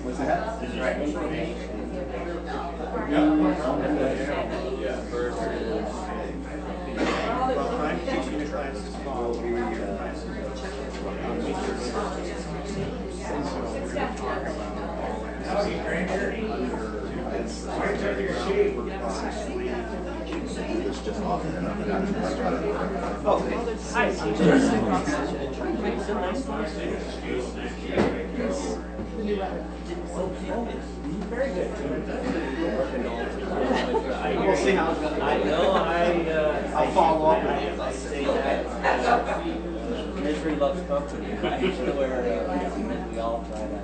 What's that? Is it right? Well, I'm teaching the class this fall. Will be your classes. It's just often enough. Oh, hi. Very good. We'll see how it goes. I know. I'll follow up. I say that misery loves company. Right? Where we all try to.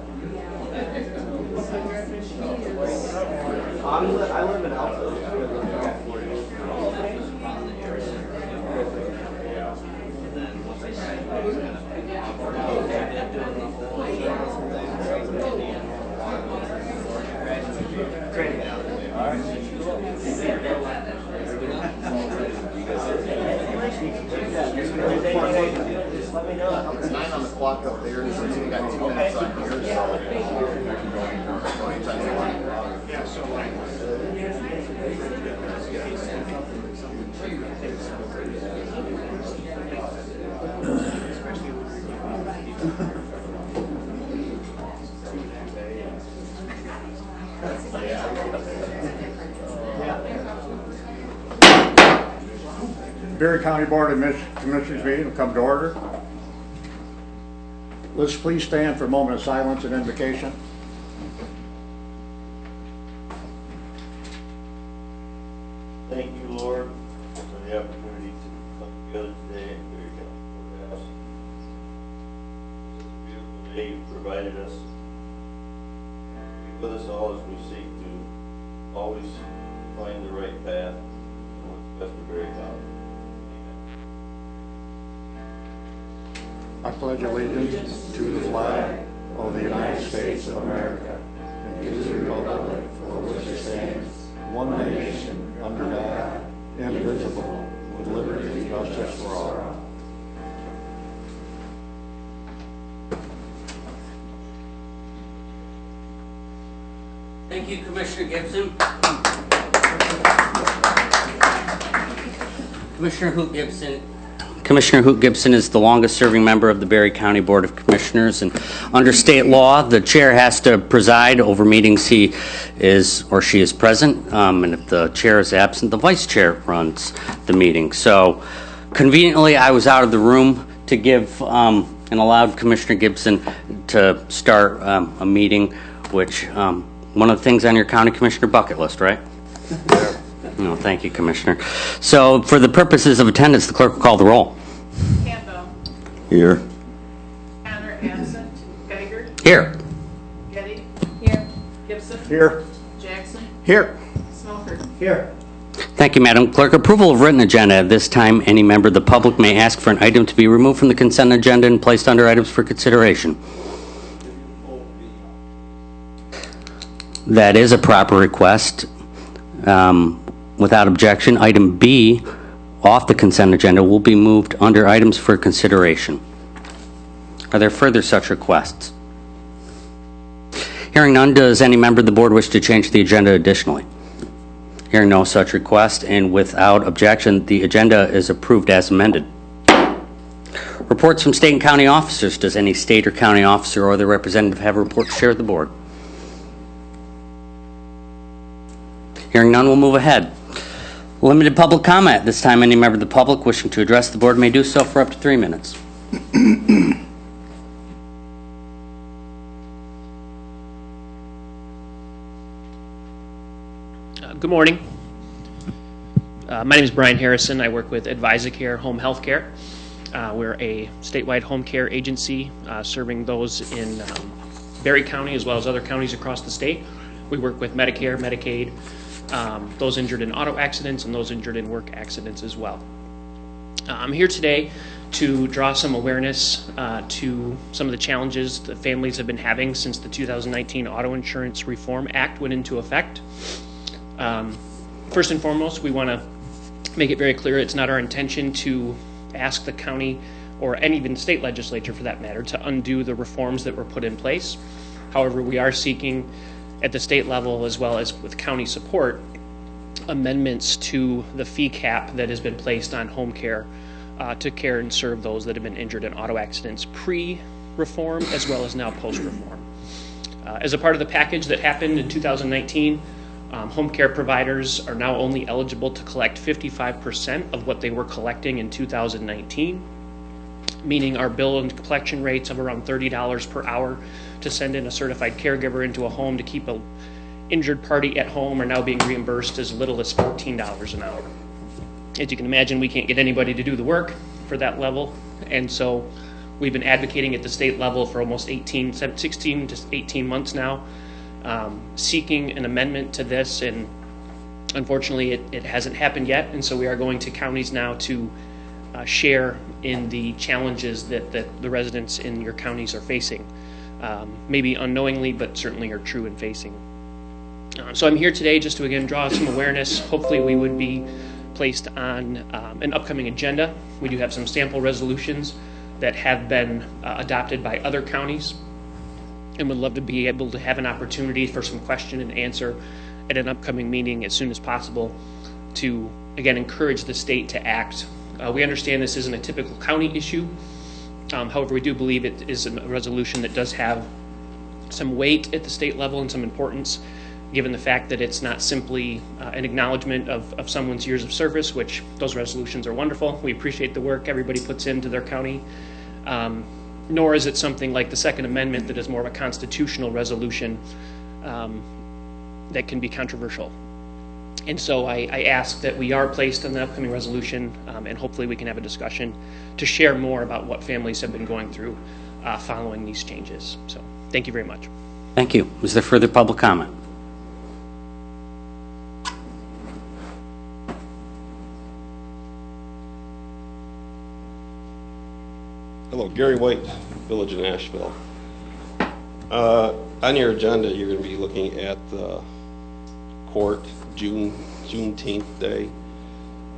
I live in Alpha. It's 9 on the clock up there, so you got 2 minutes on here, so you can go anytime you want. Yeah, so Berry County Board of Commissioners meeting will come to order. Let's please stand for a moment of silence and invocation. Thank you, Lord, for the opportunity to come together today in Berry County Courthouse. It's a beautiful day you've provided us. Be with us all as we seek to always find the right path and what's best for Berry County. I pledge allegiance to the flag of the United States of America and to the republic for which it stands, one nation, under God, indivisible, with liberty and justice for all. Thank you, Commissioner Gibson. Commissioner Hoot Gibson is the longest serving member of the Berry County Board of Commissioners, and under state law, the chair has to preside over meetings he is or she is present, and if the chair is absent, the vice chair runs the meeting. So conveniently, I was out of the room to give and allowed Commissioner Gibson to start a meeting, which one of the things on your county commissioner bucket list, right? No, thank you, Commissioner. So for the purposes of attendance, the clerk will call the roll. Campbell. Here. Connor absent. Geiger. Here. Getty. Here. Gibson. Here. Jackson. Here. Smoker. here. Thank you, Madam Clerk. Approval of written agenda. At this time, any member of the public may ask for an item to be removed from the consent agenda and placed under items for consideration. That is a proper request. Without objection, item B off the consent agenda will be moved under items for consideration. Are there further such requests? Hearing none, does any member of the board wish to change the agenda additionally? Hearing no such request, and without objection, the agenda is approved as amended. Reports from state and county officers. Does any state or county officer or their representative have a report to share with the board? Hearing none, we'll move ahead. Limited public comment. At this time, any member of the public wishing to address the board may do so for up to 3 minutes. Good morning. My name is Brian Harrison. I work with AdvisaCare Home Health Care. We're a statewide home care agency serving those in Berry County as well as other counties across the state. We work with Medicare, Medicaid, those injured in auto accidents and those injured in work accidents as well. I'm here today to draw some awareness to some of the challenges that families have been having since the 2019 Auto Insurance Reform Act went into effect. First and foremost, we want to make it very clear it's not our intention to ask the county, or any even state legislature for that matter, to undo the reforms that were put in place. However, we are seeking at the state level, as well as with county support, amendments to the fee cap that has been placed on home care to care and serve those that have been injured in auto accidents pre-reform as well as now post-reform. As a part of the package that happened in 2019, home care providers are now only eligible to collect 55% of what they were collecting in 2019, meaning our bill and collection rates of around $30 per hour to send in a certified caregiver into a home to keep an injured party at home are now being reimbursed as little as $14 an hour. As you can imagine, we can't get anybody to do the work for that level, and so we've been advocating at the state level for almost 16 to 18 months now, seeking an amendment to this, and unfortunately it hasn't happened yet, and so we are going to counties now to share in the challenges that the residents in your counties are facing, maybe unknowingly, but certainly are true in facing. So I'm here today just to again draw some awareness. Hopefully we would be placed on an upcoming agenda. We do have some sample resolutions that have been adopted by other counties, and would love to be able to have an opportunity for some question and answer at an upcoming meeting as soon as possible to again encourage the state to act. We understand this isn't a typical county issue. However, we do believe it is a resolution that does have some weight at the state level and some importance, given the fact that it's not simply an acknowledgement of someone's years of service, which those resolutions are wonderful. We appreciate the work everybody puts into their county, nor is it something like the Second Amendment that is more of a constitutional resolution that can be controversial. And so I ask that we are placed on the upcoming resolution, and hopefully we can have a discussion to share more about what families have been going through following these changes. So thank you very much. Thank you. Is there further public comment? Hello, Gary White, Village of Nashville. On your agenda, you're going to be looking at the court Juneteenth Day.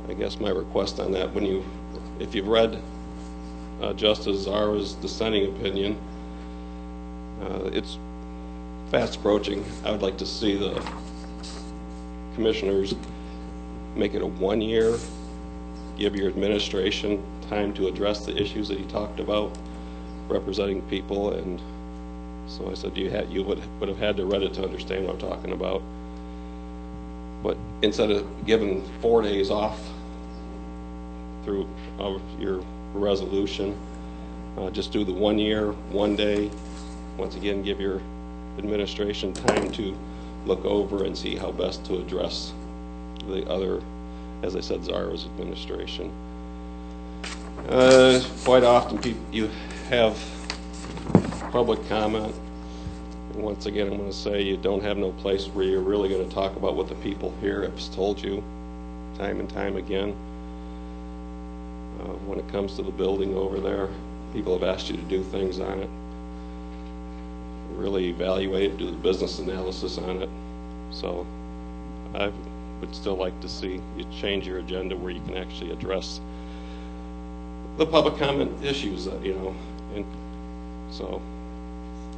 I guess my request on that, if you've read Justice Zara's dissenting opinion, it's fast approaching. I would like to see the commissioners make it a 1 year, give your administration time to address the issues that he talked about, representing people. And so I said you would have had to read it to understand what I'm talking about. But instead of giving 4 days off through your resolution, just do the 1 year, 1 day. Once again, give your administration time to look over and see how best to address the other, as I said, Zara's administration. Quite often you have public comment. And once again, I'm going to say you don't have no place where you're really going to talk about what the people here have told you time and time again. When it comes to the building over there, people have asked you to do things on it. Really evaluate it, do the business analysis on it. So I would still like to see you change your agenda where you can actually address the public comment issues, and so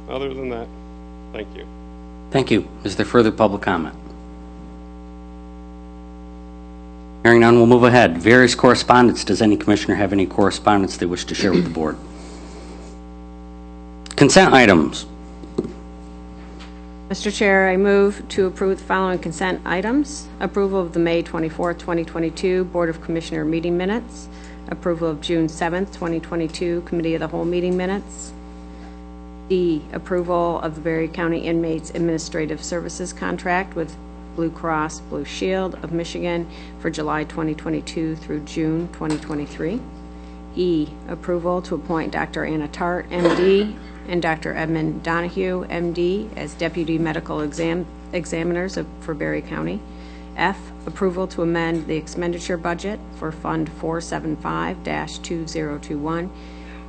other than that, thank you. Thank you. Is there further public comment? Hearing none, we'll move ahead. Various correspondence. Does any commissioner have any correspondence they wish to share with the board? Consent items. Mr. Chair, I move to approve the following consent items. Approval of the May 24, 2022 Board of Commissioner meeting minutes. Approval of June 7th, 2022 Committee of the Whole meeting minutes. D, approval of the Berry County Inmates Administrative Services contract with Blue Cross Blue Shield of Michigan for July 2022 through June 2023. E, approval to appoint Dr. Anna Tart, MD, and Dr. Edmund Donahue, MD, as Deputy Medical Examiners for Berry County. F, approval to amend the expenditure budget for Fund 475-2021,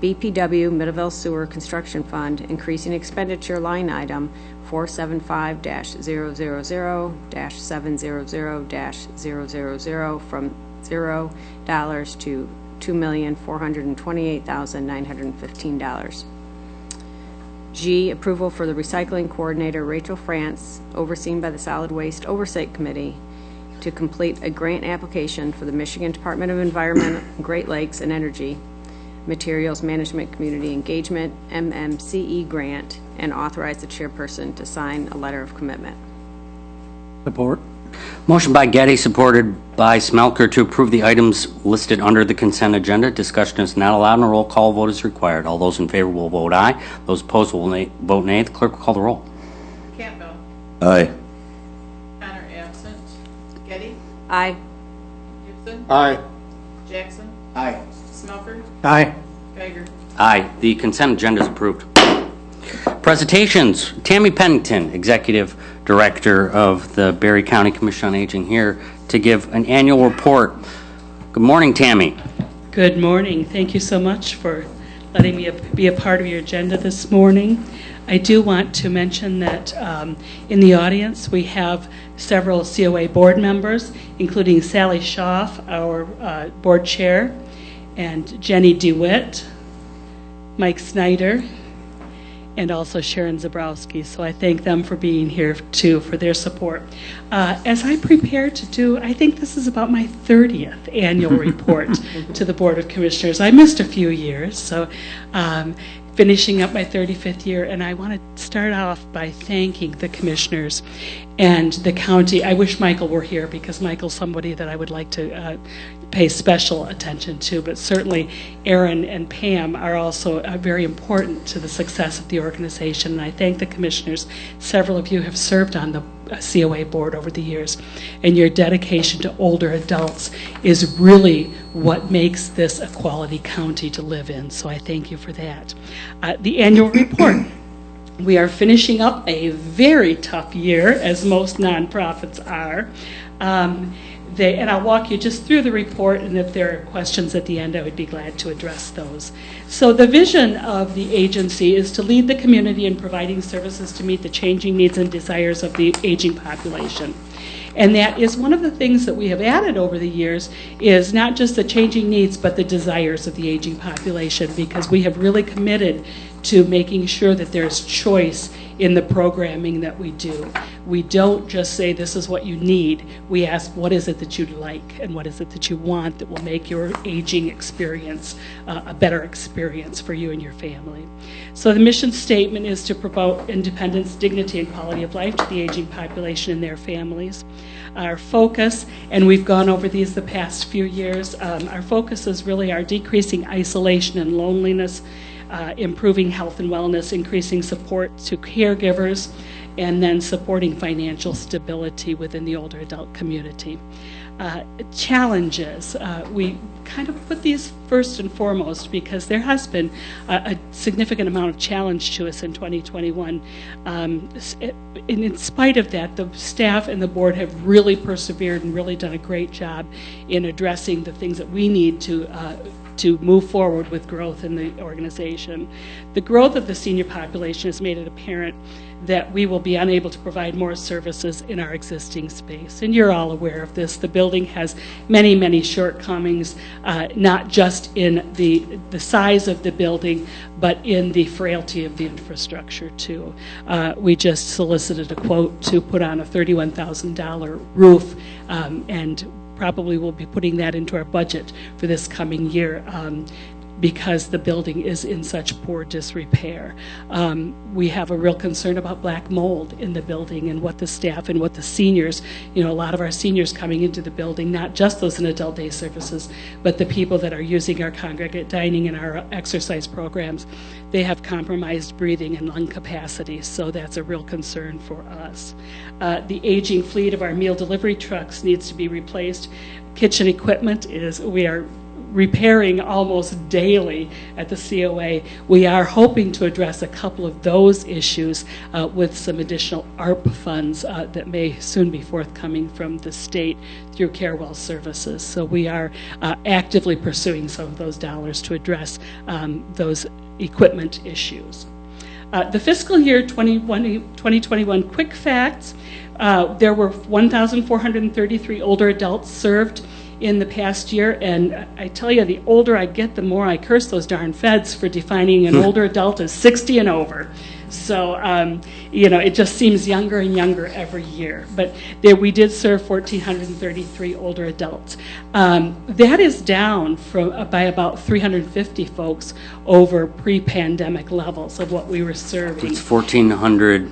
BPW Middleville Sewer Construction Fund, increasing expenditure line item 475-000-700-000 from $0 to $2,428,915. G, approval for the recycling coordinator Rachel France, overseen by the Solid Waste Oversight Committee, to complete a grant application for the Michigan Department of Environment, Great Lakes and Energy Materials Management Community Engagement, MMCE grant, and authorize the chairperson to sign a letter of commitment. Support. Motion by Getty, supported by Smelker, to approve the items listed under the consent agenda. Discussion is not allowed and a roll call vote is required. All those in favor will vote aye. Those opposed will vote nay. The clerk will call the roll. Campbell. Aye. Connor absent. Getty. Aye. Gibson. Aye. Jackson. Aye. Smelford. Aye. Geiger. Aye. The consent agenda is approved. Presentations. Tammy Pennington, Executive Director of the Berry County Commission on Aging, here to give an annual report. Good morning, Tammy. Good morning. Thank you so much for letting me be a part of your agenda this morning. I do want to mention that in the audience we have several COA board members, including Sally Schaaf, our board chair, and Jenny DeWitt, Mike Snyder, and also Sharon Zabrowski. So I thank them for being here too, for their support. As I prepare to do, I think this is about my 30th annual report to the Board of Commissioners. I missed a few years, so finishing up my 35th year, and I want to start off by thanking the commissioners and the county. I wish Michael were here, because Michael's somebody that I would like to pay special attention to, but certainly Aaron and Pam are also very important to the success of the organization, and I thank the commissioners. Several of you have served on the COA board over the years, and your dedication to older adults is really what makes this a quality county to live in, so I thank you for that. The annual report. We are finishing up a very tough year, as most nonprofits are. And I'll walk you just through the report, and if there are questions at the end, I would be glad to address those. So the vision of the agency is to lead the community in providing services to meet the changing needs and desires of the aging population. And that is one of the things that we have added over the years, is not just the changing needs, but the desires of the aging population, because we have really committed to making sure that there's choice in the programming that we do. We don't just say this is what you need. We ask, what is it that you'd like, and what is it that you want that will make your aging experience a better experience for you and your family. So the mission statement is to promote independence, dignity, and quality of life to the aging population and their families. Our focus, and we've gone over these the past few years, our focus is really our decreasing isolation and loneliness, improving health and wellness, increasing support to caregivers, and then supporting financial stability within the older adult community. Challenges, we kind of put these first and foremost because there has been a significant amount of challenge to us in 2021. And in spite of that, the staff and the board have really persevered and really done a great job in addressing the things that we need to move forward with growth in the organization. The growth of the senior population has made it apparent that we will be unable to provide more services in our existing space. And you're all aware of this. The building has many, many shortcomings, not just in the size of the building, but in the frailty of the infrastructure too. We just solicited a quote to put on a $31,000 roof, and probably will be putting that into our budget for this coming year, because the building is in such poor disrepair. We have a real concern about black mold in the building, and what the staff and what the seniors, a lot of our seniors coming into the building, not just those in adult day services, but the people that are using our congregate dining and our exercise programs, they have compromised breathing and lung capacity, so that's a real concern for us. The aging fleet of our meal delivery trucks needs to be replaced. Kitchen equipment we are repairing almost daily at the COA. We are hoping to address a couple of those issues with some additional ARP funds that may soon be forthcoming from the state through CareWell Services. So we are actively pursuing some of those dollars to address those equipment issues. The fiscal year 2021 quick facts, there were 1,433 older adults served in the past year, and I tell you, the older I get, the more I curse those darn feds for defining an older adult as 60 and over. So, it just seems younger and younger every year. But we did serve 1,433 older adults. That is down by about 350 folks over pre-pandemic levels of what we were serving. It's 1,400.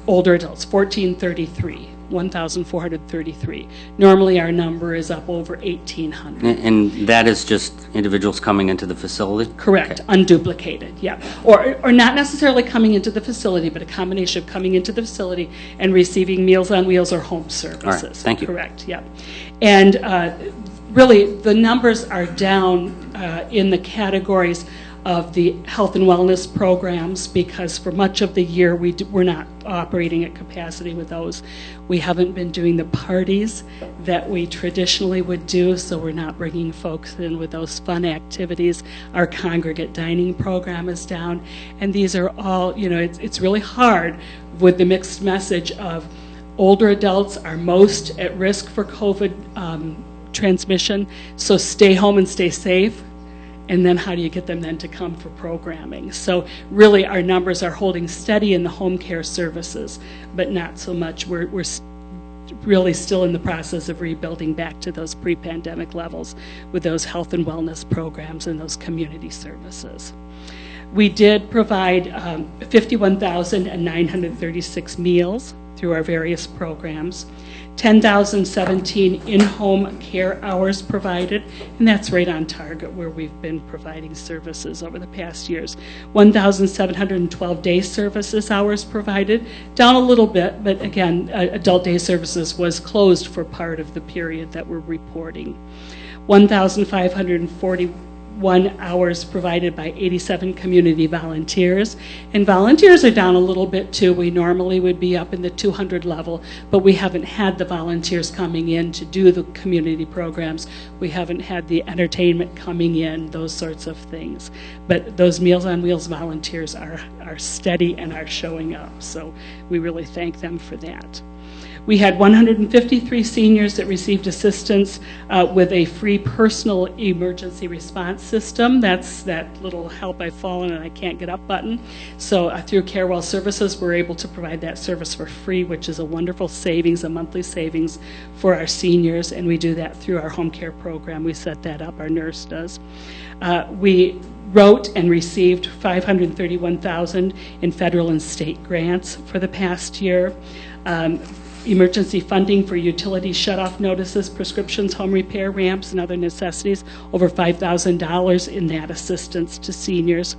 Older adults, 1,433. Normally our number is up over 1,800. And that is just individuals coming into the facility? Correct, Okay. unduplicated, yeah. Or not necessarily coming into the facility, but a combination of coming into the facility and receiving Meals on Wheels or home services. All right, thank you. Correct, yeah. And really, the numbers are down in the categories of the health and wellness programs, because for much of the year we're not operating at capacity with those. We haven't been doing the parties that we traditionally would do, so we're not bringing folks in with those fun activities. Our congregate dining program is down, and these are all, it's really hard with the mixed message of older adults are most at risk for COVID transmission, so stay home and stay safe. And then how do you get them then to come for programming? So really our numbers are holding steady in the home care services, but not so much. We're really still in the process of rebuilding back to those pre-pandemic levels with those health and wellness programs and those community services. We did provide 51,936 meals through our various programs. 10,017 in-home care hours provided, and that's right on target where we've been providing services over the past years. 1,712 day services hours provided, down a little bit, but again, adult day services was closed for part of the period that we're reporting. 1,541 hours provided by 87 community volunteers. And volunteers are down a little bit too. We normally would be up in the 200 level, but we haven't had the volunteers coming in to do the community programs. We haven't had the entertainment coming in, those sorts of things. But those Meals on Wheels volunteers are steady and are showing up. So we really thank them for that. We had 153 seniors that received assistance with a free personal emergency response system. That's that little help I've fallen and I can't get up button. So through CareWell Services, we're able to provide that service for free, which is a wonderful savings, a monthly savings for our seniors, and we do that through our home care program. We set that up, our nurse does. We wrote and received $531,000 in federal and state grants for the past year. Emergency funding for utility shutoff notices, prescriptions, home repair, ramps, and other necessities, over $5,000 in that assistance to seniors.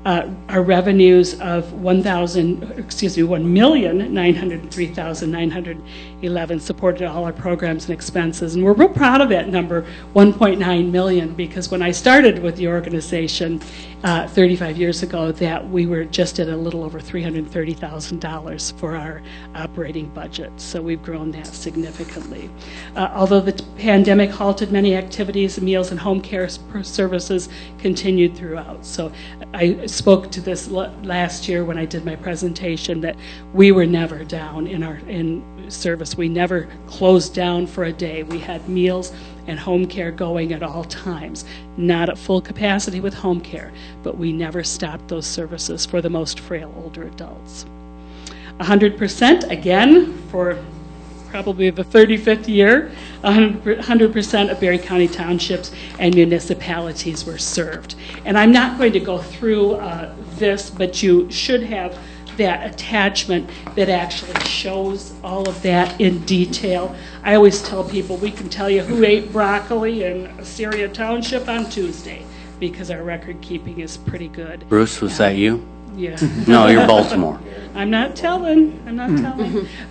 Our revenues of $1,903,911 supported all our programs and expenses, and we're real proud of that number, 1.9 million, because when I started with the organization 35 years ago, that we were just at a little over $330,000 for our operating budget. So we've grown that significantly. Although the pandemic halted many activities, meals and home care services continued throughout. So I spoke to this last year when I did my presentation that we were never down in service. We never closed down for a day. We had meals and home care going at all times. Not at full capacity with home care, but we never stopped those services for the most frail older adults. 100%, again, for probably the 35th year, 100% of Berry County townships and municipalities were served. And I'm not going to go through this, but you should have that attachment that actually shows all of that in detail. I always tell people we can tell you who ate broccoli in Assyria Township on Tuesday because our record keeping is pretty good. Bruce, was that you? Yeah. No, you're Baltimore. I'm not telling.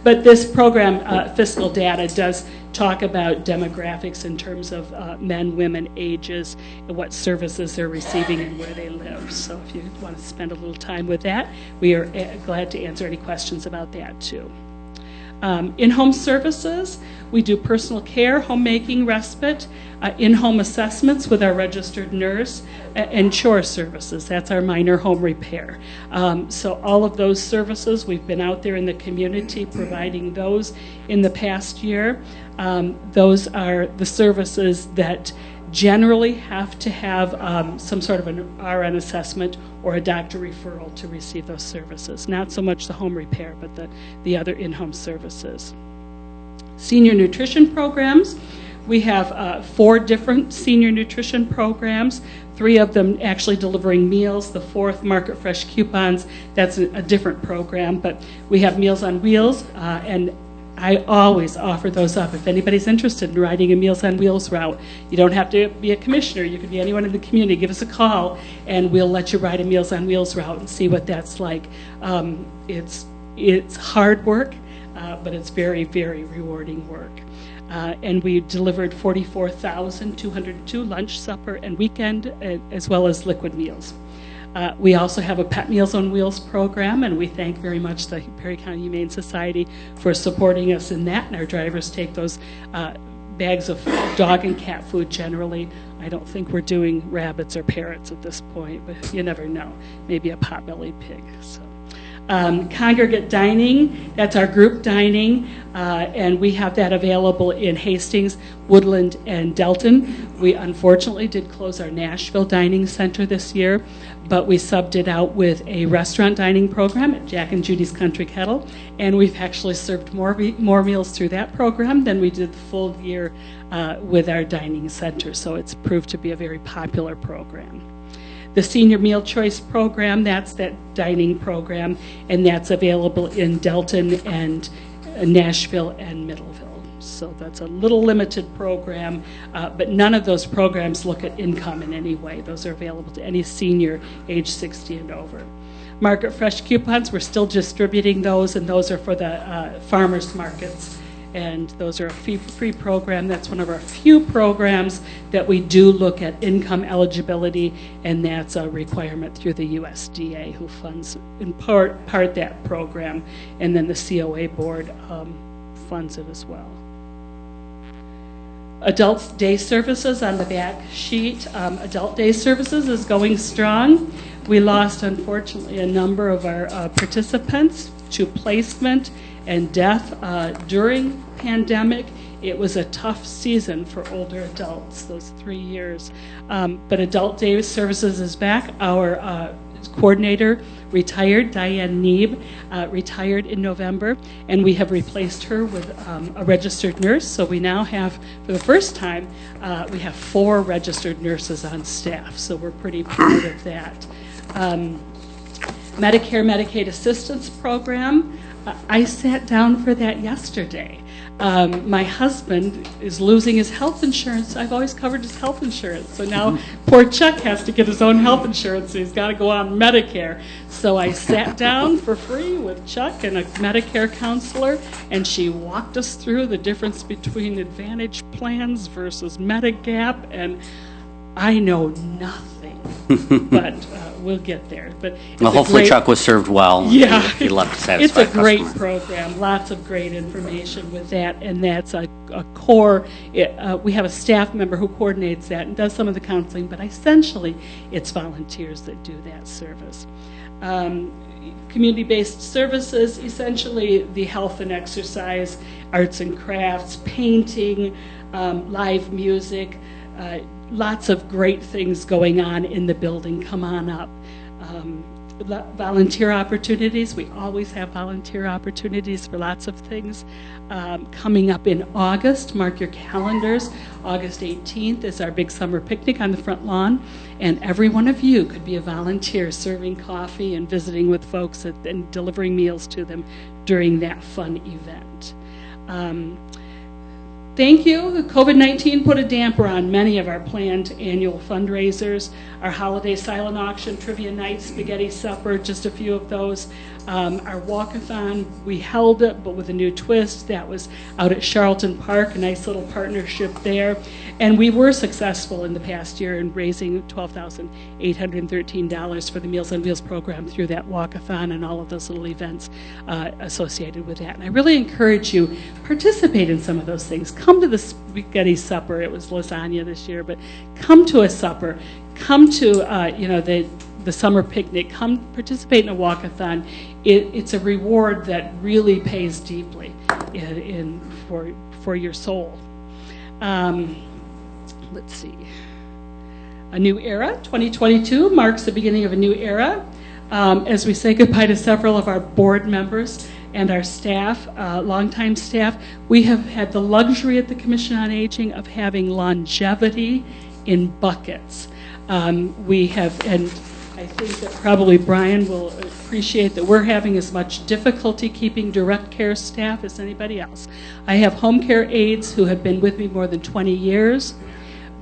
But this program, fiscal data, does talk about demographics in terms of men, women, ages, and what services they're receiving and where they live. So if you want to spend a little time with that, we are glad to answer any questions about that too. In-home services, we do personal care, homemaking, respite, in-home assessments with our registered nurse, and chore services. That's our minor home repair. So all of those services, we've been out there in the community providing those in the past year. Those are the services that generally have to have some sort of an RN assessment or a doctor referral to receive those services. Not so much the home repair, but the other in-home services. Senior nutrition programs. We have 4 different senior nutrition programs, 3 of them actually delivering meals. The 4th, Market Fresh Coupons, that's a different program, but we have Meals on Wheels, and I always offer those up. If anybody's interested in riding a Meals on Wheels route, you don't have to be a commissioner. You can be anyone in the community. Give us a call, and we'll let you ride a Meals on Wheels route and see what that's like. It's hard work, but it's very, very rewarding work. And we delivered 44,202 lunch, supper, and weekend, as well as liquid meals. We also have a Pet Meals on Wheels program, and we thank very much the Perry County Humane Society for supporting us in that. And our drivers take those bags of dog and cat food generally. I don't think we're doing rabbits or parrots at this point, but you never know. Maybe a pot-bellied pig. So. Congregate dining, that's our group dining, and we have that available in Hastings, Woodland, and Delton. We unfortunately did close our Nashville Dining Center this year, but we subbed it out with a restaurant dining program at Jack and Judy's Country Kettle, and we've actually served more meals through that program than we did the full year with our dining center, so it's proved to be a very popular program. The Senior Meal Choice Program, that's that dining program, and that's available in Delton and Nashville and Middleville. So that's a little limited program, but none of those programs look at income in any way. Those are available to any senior age 60 and over. Market Fresh Coupons, we're still distributing those, and those are for the farmers markets. And those are a free program. That's one of our few programs that we do look at income eligibility, and that's a requirement through the USDA, who funds in part that program, and then the COA board funds it as well. Adult Day Services on the back sheet. Adult Day Services is going strong. We lost, unfortunately, a number of our participants to placement and death during pandemic. It was a tough season for older adults, those 3 years. But Adult Day Services is back. Our coordinator retired, Diane Neeb, retired in November, and we have replaced her with a registered nurse. So we now have, for the first time, we have 4 registered nurses on staff. So we're pretty proud of that. Medicare Medicaid Assistance Program. I sat down for that yesterday. My husband is losing his health insurance. I've always covered his health insurance. So now poor Chuck has to get his own health insurance. He's got to go on Medicare. So I sat down for free with Chuck and a Medicare counselor, and she walked us through the difference between Advantage plans versus Medigap, and I know nothing, but we'll get there. But well, hopefully Chuck was served well. Yeah, he left a satisfied it's a great customer. program. Lots of great information with that, and that's a core. We have a staff member who coordinates that and does some of the counseling, but essentially it's volunteers that do that service. Community-based services, essentially the health and exercise, arts and crafts, painting, live music, lots of great things going on in the building. Come on up. Volunteer opportunities. We always have volunteer opportunities for lots of things. Coming up in August, mark your calendars. August 18th is our big summer picnic on the front lawn, and every one of you could be a volunteer serving coffee and visiting with folks and delivering meals to them during that fun event. Thank you. COVID-19 put a damper on many of our planned annual fundraisers. Our holiday silent auction, trivia night, spaghetti supper, just a few of those. Our walkathon, we held it, but with a new twist. That was out at Charlton Park, a nice little partnership there. And we were successful in the past year in raising $12,813 for the Meals on Wheels program through that walkathon and all of those little events associated with that. And I really encourage you, participate in some of those things. Come to the spaghetti supper. It was lasagna this year, but come to a supper. Come to the summer picnic. Come participate in a walkathon. It's a reward that really pays deeply for your soul. Let's see. A new era. 2022 marks the beginning of a new era as we say goodbye to several of our board members and our staff, longtime staff. We have had the luxury at the Commission on Aging of having longevity in buckets. We have, and I think that probably Brian will appreciate that we're having as much difficulty keeping direct care staff as anybody else. I have home care aides who have been with me more than 20 years,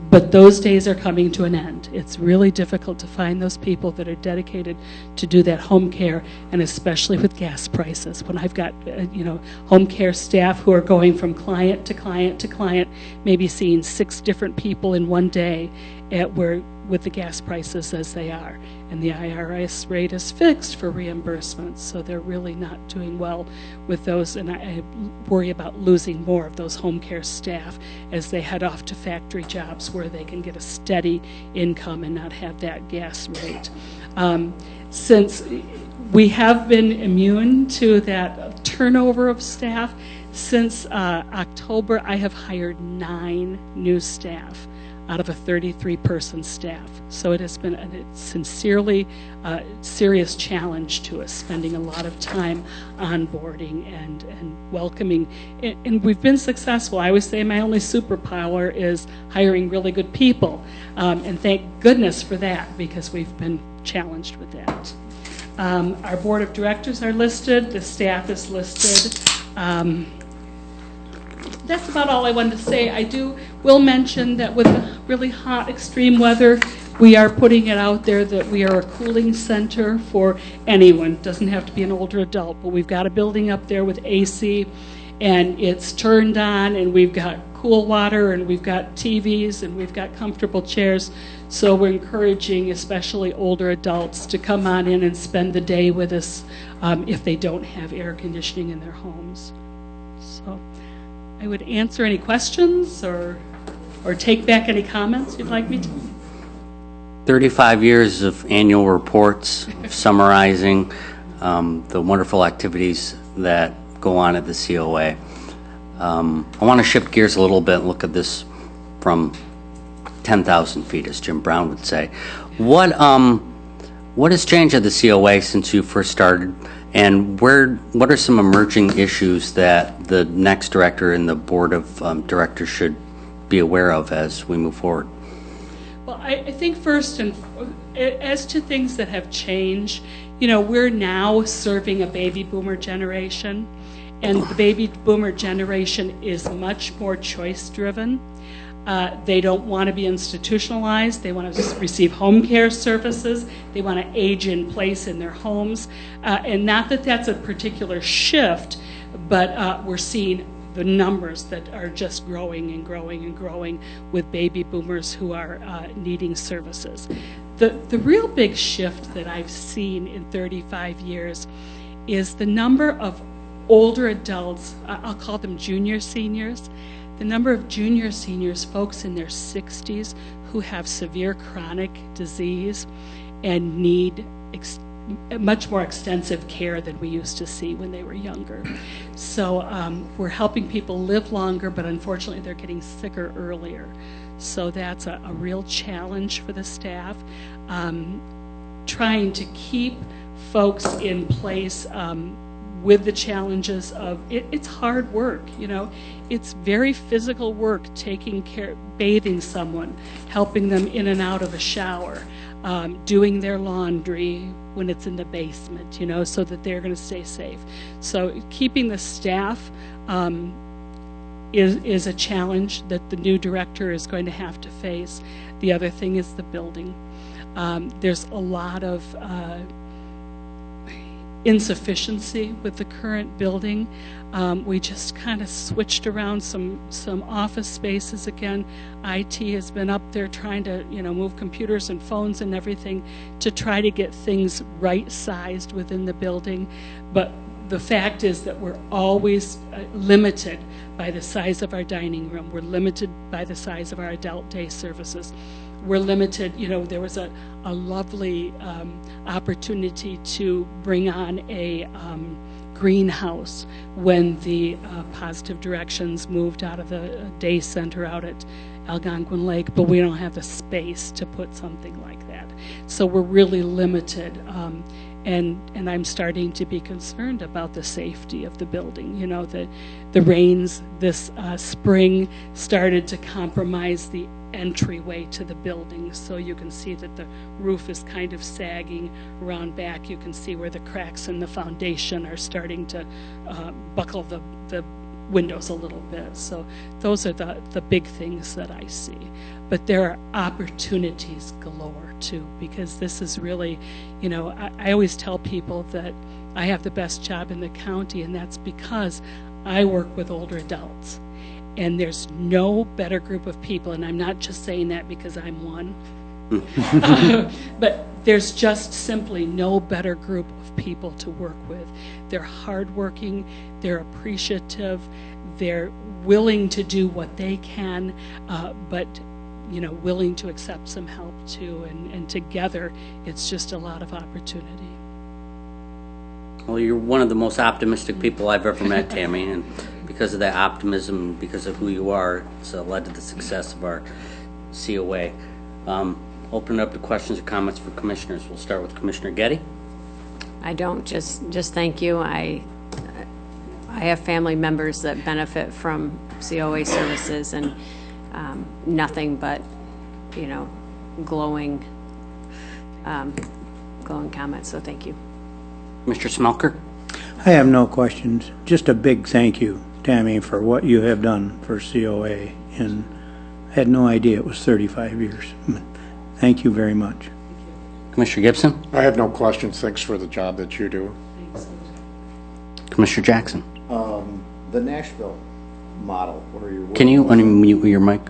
but those days are coming to an end. It's really difficult to find those people that are dedicated to do that home care, and especially with gas prices. When I've got home care staff who are going from client to client to client, maybe seeing 6 different people in one day with the gas prices as they are. And the IRS rate is fixed for reimbursements, so they're really not doing well with those, and I worry about losing more of those home care staff as they head off to factory jobs where they can get a steady income and not have that gas rate. Since we have been immune to that turnover of staff, since October I have hired 9 new staff out of a 33-person staff. So it has been a sincerely serious challenge to us, spending a lot of time onboarding and welcoming. And we've been successful. I always say my only superpower is hiring really good people. And thank goodness for that, because we've been challenged with that. Our board of directors are listed. The staff is listed. That's about all I wanted to say. I will mention that with the really hot extreme weather, we are putting it out there that we are a cooling center for anyone. It doesn't have to be an older adult, but we've got a building up there with AC, and it's turned on, and we've got cool water, and we've got TVs, and we've got comfortable chairs. So we're encouraging especially older adults to come on in and spend the day with us if they don't have air conditioning in their homes. So I would answer any questions or take back any comments you'd like me to. 35 years of annual reports summarizing the wonderful activities that go on at the COA. I want to shift gears a little bit and look at this from 10,000 feet, as Jim Brown would say. What has changed at the COA since you first started, and what are some emerging issues that the next director and the board of directors should be aware of as we move forward? Well, I think first, and as to things that have changed, we're now serving a baby boomer generation, and the baby boomer generation is much more choice driven. They don't want to be institutionalized. They want to receive home care services. They want to age in place in their homes. And not that that's a particular shift, but we're seeing the numbers that are just growing and growing and growing with baby boomers who are needing services. The real big shift that I've seen in 35 years is the number of older adults, I'll call them junior seniors, the number of junior seniors, folks in their 60s who have severe chronic disease and need much more extensive care than we used to see when they were younger. So we're helping people live longer, but unfortunately they're getting sicker earlier. So that's a real challenge for the staff. Trying to keep folks in place with the challenges of it's hard work, it's very physical work, taking care, bathing someone, helping them in and out of a shower, doing their laundry when it's in the basement, so that they're going to stay safe. So keeping the staff is a challenge that the new director is going to have to face. The other thing is the building. There's a lot of insufficiency with the current building. We just kind of switched around some office spaces again. IT has been up there trying to, move computers and phones and everything to try to get things right-sized within the building. But the fact is that we're always limited by the size of our dining room. We're limited by the size of our adult day services. We're limited, there was a lovely opportunity to bring on a greenhouse when the Positive Directions moved out of the day center out at Algonquin Lake, but we don't have the space to put something like that. So we're really limited, and I'm starting to be concerned about the safety of the building. The rains this spring started to compromise the entryway to the building, so you can see that the roof is kind of sagging around back. You can see where the cracks in the foundation are starting to buckle the windows a little bit. So those are the big things that I see. But there are opportunities galore too, because this is really, I always tell people that I have the best job in the county, and that's because I work with older adults. And there's no better group of people, and I'm not just saying that because I'm one, but there's just simply no better group of people to work with. They're hardworking, they're appreciative, they're willing to do what they can, but willing to accept some help too, and together it's just a lot of opportunity. Well, you're one of the most optimistic people I've ever met, Tammy, and because of that optimism, because of who you are, it's led to the success of our COA. Open it up to questions or comments for commissioners. We'll start with Commissioner Getty. I don't, just thank you. I have family members that benefit from COA services, and nothing but, glowing comments, so thank you. Mr. Smelker. I have no questions. Just a big thank you, Tammy, for what you have done for COA, and I had no idea it was 35 years. Thank you very much. Commissioner Gibson. I have no questions. Thanks for the job that you do. Commissioner Jackson. The Nashville model, where you're Can you unmute your mic?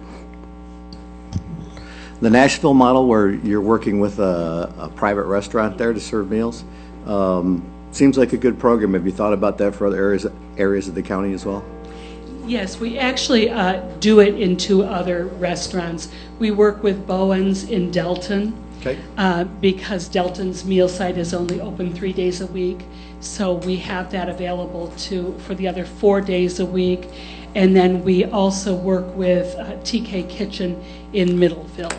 the Nashville model, where you're working with a private restaurant there to serve meals, seems like a good program. Have you thought about that for other areas of the county as well? Yes, we actually do it in 2 other restaurants. We work with Bowen's in Delton. Okay. Because Delton's meal site is only open 3 days a week, so we have that available for the other 4 days a week. And then we also work with TK Kitchen in Middleville,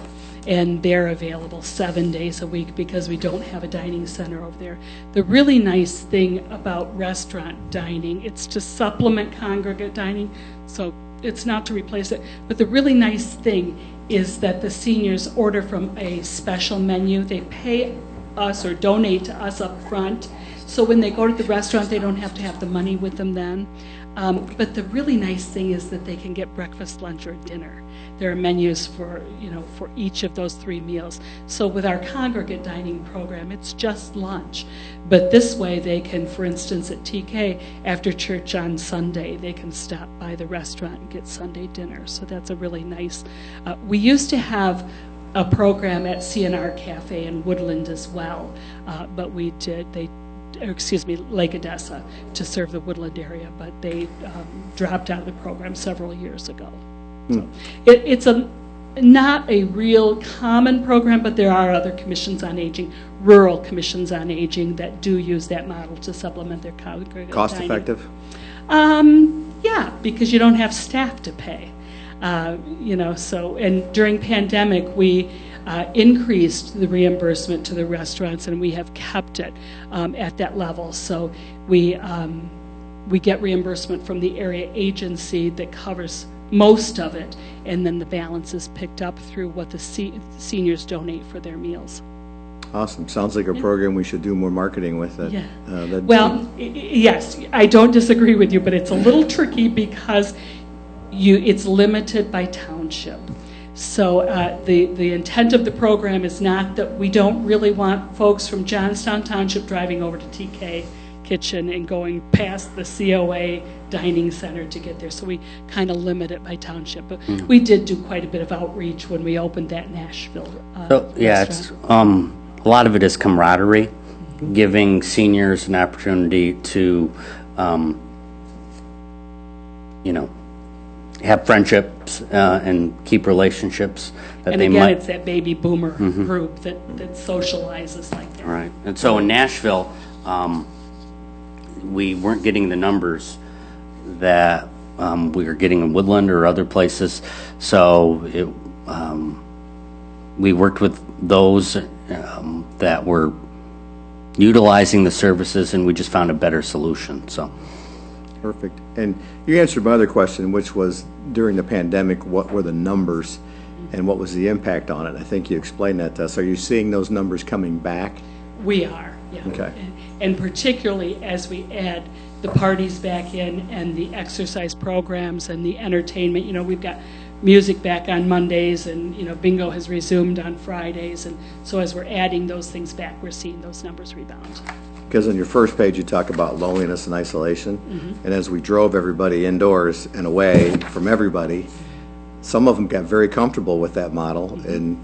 and they're available 7 days a week because we don't have a dining center over there. The really nice thing about restaurant dining, it's to supplement congregate dining, so it's not to replace it, but the really nice thing is that the seniors order from a special menu. They pay us or donate to us up front, so when they go to the restaurant, they don't have to have the money with them then. But the really nice thing is that they can get breakfast, lunch, or dinner. There are menus for each of those 3 meals. So with our congregate dining program, it's just lunch. But this way they can, for instance, at TK, after church on Sunday, they can stop by the restaurant and get Sunday dinner. So that's a really nice, we used to have a program at CNR Cafe in Woodland as well, but Lake Odessa, to serve the Woodland area, but they dropped out of the program several years ago. So it's not a real common program, but there are other commissions on aging, rural commissions on aging, that do use that model to supplement their congregate Cost dining. effective? Yeah, because you don't have staff to pay. So, and during pandemic, we increased the reimbursement to the restaurants, and we have kept it at that level. So we get reimbursement from the area agency that covers most of it, and then the balance is picked up through what the seniors donate for their meals. Awesome. Sounds like a program we should do more marketing with. Yeah. Well, yes, I don't disagree with you, but it's a little tricky because it's limited by township. So the intent of the program is not that we don't really want folks from Johnstown Township driving over to TK Kitchen and going past the COA Dining Center to get there. So we kind of limit it by township. But we did do quite a bit of outreach when we opened that Nashville Yeah, it's a lot of it is camaraderie, giving seniors an opportunity to, have friendships and keep relationships that And they again, might. it's that baby boomer group that socializes like that. Right. And so in Nashville, we weren't getting the numbers that we were getting in Woodland or other places. So we worked with those that were utilizing the services, and we just found a better solution. So. Perfect. And you answered my other question, which was during the pandemic, what were the numbers and what was the impact on it? I think you explained that to us. Are you seeing those numbers coming back? We are, yeah. Okay. And particularly as we add the parties back in and the exercise programs and the entertainment. We've got music back on Mondays, and bingo has resumed on Fridays. And so as we're adding those things back, we're seeing those numbers rebound. Because on your first page, you talk about loneliness and isolation. And as we drove everybody indoors and away from everybody, some of them got very comfortable with that model. And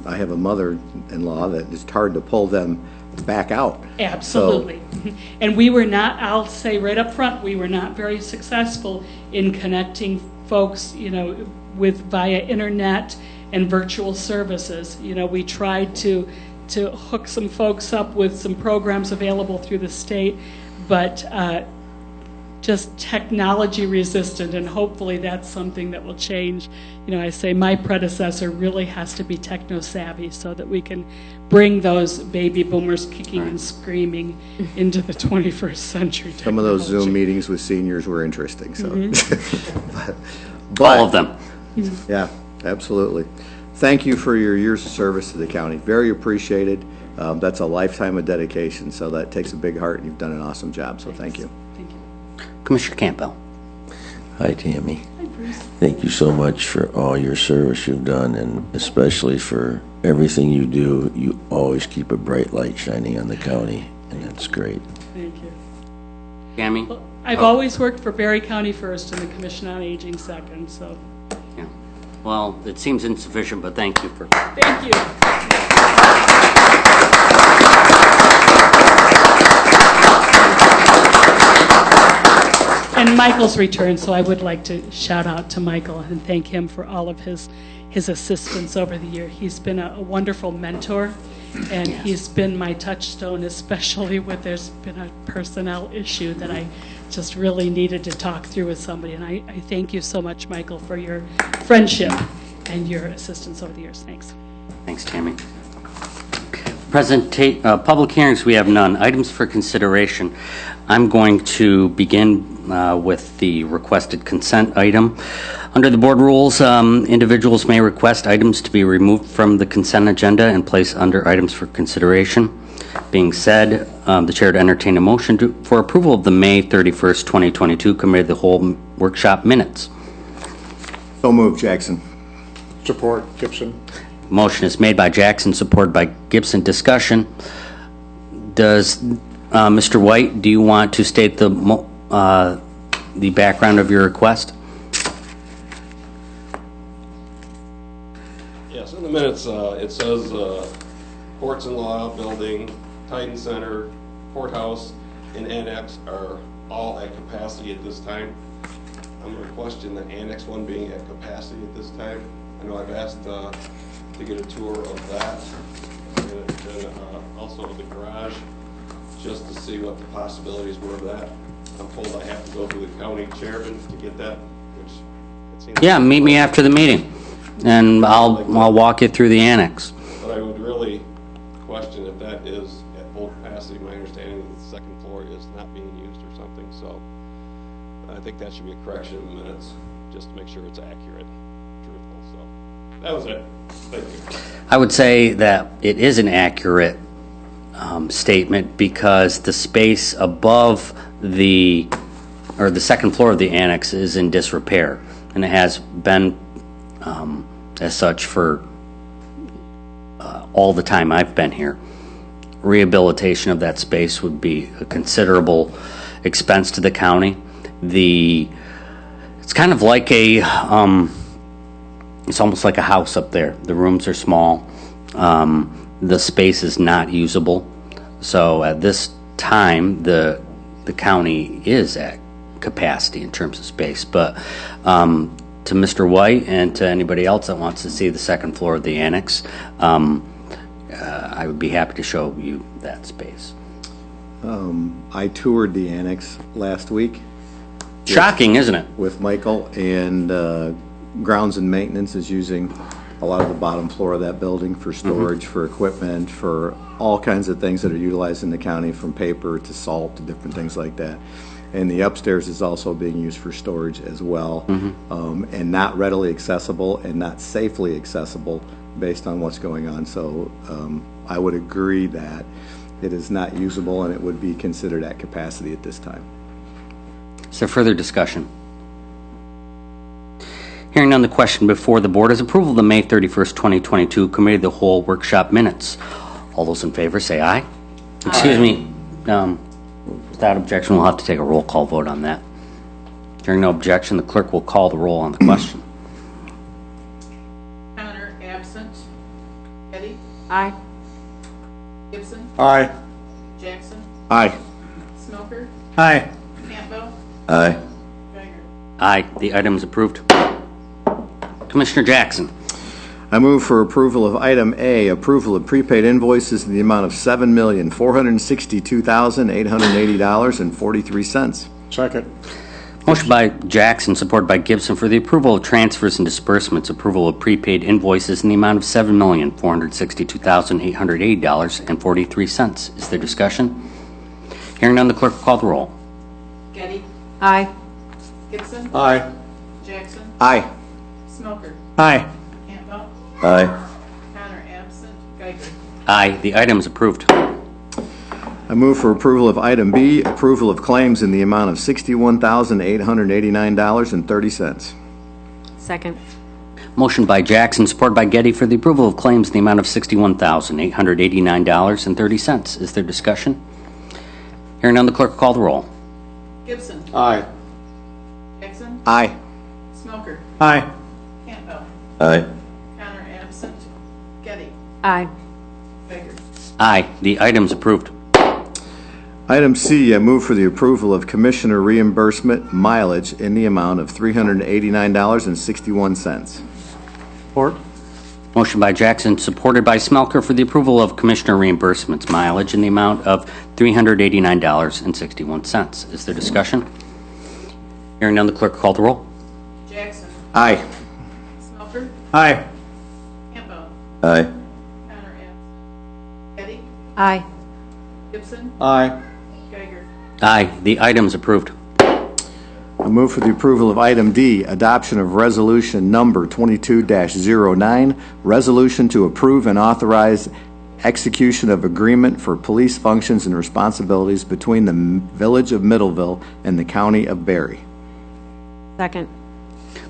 I have a mother-in-law that it's hard to pull them back out. Absolutely. And we were not, I'll say right up front, we were not very successful in connecting folks, with via internet and virtual services. We tried to hook some folks up with some programs available through the state, but just technology resistant, and hopefully that's something that will change. I say my predecessor really has to be techno savvy so that we can bring those baby boomers kicking and screaming into the 21st century. Some of those Zoom meetings with seniors were interesting. So, All of them. Yeah, absolutely. Thank you for your years of service to the county. Very appreciated. That's a lifetime of dedication, so that takes a big heart, and you've done an awesome job, so thank you. Thank you. Commissioner Campbell. Hi, Tammy. Hi, Bruce. Thank you so much for all your service you've done, and especially for everything you do. You always keep a bright light shining on the county, and that's great. Thank you. Tammy? Well, I've always worked for Berry County first and the Commission on Aging second, so Yeah. Well, it seems insufficient, but thank you for. thank you. And Michael's returned, so I would like to shout out to Michael and thank him for all of his assistance over the year. He's been a wonderful mentor, and he's been my touchstone, especially when there's been a personnel issue that I just really needed to talk through with somebody. And I thank you so much, Michael, for your friendship and your assistance over the years. Thanks. Thanks, Tammy. Public hearings, we have none. Items for consideration. I'm going to begin with the requested consent item. Under the board rules, individuals may request items to be removed from the consent agenda and place under items for consideration. Being said, the chair to entertain a motion for approval of the May 31st, 2022 Committee of the Whole workshop minutes. So moved, Jackson. Support, Gibson. Motion is made by Jackson, supported by Gibson. Discussion. Does Mr. White, do you want to state the background of your request? Yes, in the minutes, it says Courts and Law Building, Titan Center, Courthouse, and Annex are all at capacity at this time. I'm requesting the Annex 1 being at capacity at this time. I know I've asked to get a tour of that, and also of the garage, just to see what the possibilities were of that. I'm told I have to go through the county chairman to get that, which it seems. Yeah, meet me after the meeting, and I'll walk you through the annex. But I would really question if that is at full capacity. My understanding is the second floor is not being used or something, so I think that should be a correction in the minutes, just to make sure it's accurate, truthful. So that was it. Thank you. I would say that it is an accurate statement, because the space above the second floor of the annex is in disrepair, and it has been as such for all the time I've been here. Rehabilitation of that space would be a considerable expense to the county. It's kind of like it's almost like a house up there. The rooms are small. The space is not usable. So at this time, the county is at capacity in terms of space. But to Mr. White and to anybody else that wants to see the second floor of the annex, I would be happy to show you that space. I toured the annex last week. Shocking, isn't it? With Michael, and grounds and maintenance is using a lot of the bottom floor of that building for storage, for equipment, for all kinds of things that are utilized in the county, from paper to salt to different things like that. And the upstairs is also being used for storage as well, and not readily accessible and not safely accessible based on what's going on. So I would agree that it is not usable and it would be considered at capacity at this time. Is there further discussion? Hearing none, the question before the board is approval of the May 31st, 2022 Committee of the Whole Workshop Minutes. All those in favor say aye. Excuse me. Without objection, we'll have to take a roll call vote on that. Hearing no objection, the clerk will call the roll on the question. Connor, absent. Getty, Aye. Gibson, Aye. Jackson, Aye. Smoker, Aye. Campbell, Aye. Geiger. Aye, the item is approved. Commissioner Jackson. I move for approval of item A, approval of prepaid invoices in the amount of $7,462,880.43. Second. Motion by Jackson, supported by Gibson, for the approval of transfers and disbursements. Approval of prepaid invoices in the amount of $7,462,880.43. Is there discussion? Hearing none, the clerk will call the roll. Getty, Aye. Gibson, Aye. Jackson, Aye. Smoker, Aye. Campbell, Aye. Connor, absent. Geiger. Aye, the item is approved. I move for approval of item B, approval of claims in the amount of $61,889.30. Second. Motion by Jackson, supported by Getty, for the approval of claims in the amount of $61,889.30. Is there discussion? Hearing none, the clerk will call the roll. Gibson, Aye. Jackson, Aye. Smoker, Aye. Campbell, Aye. Connor, absent. Getty, Aye. Geiger. Aye, the item is approved. Item C, I move for the approval of commissioner reimbursement mileage in the amount of $389.61. Support. Motion by Jackson, supported by Smelker, for the approval of Commissioner reimbursements mileage in the amount of $389.61. Is there discussion? Hearing none, the clerk will call the roll. Jackson, Aye. Smoker, Aye. Campbell, Aye. Connor, absent. Getty, Aye. Gibson, Aye. Geiger. Aye, the item is approved. I move for the approval of item D, adoption of resolution number 22-09, resolution to approve and authorize execution of agreement for police functions and responsibilities between the Village of Middleville and the County of Berry. Second.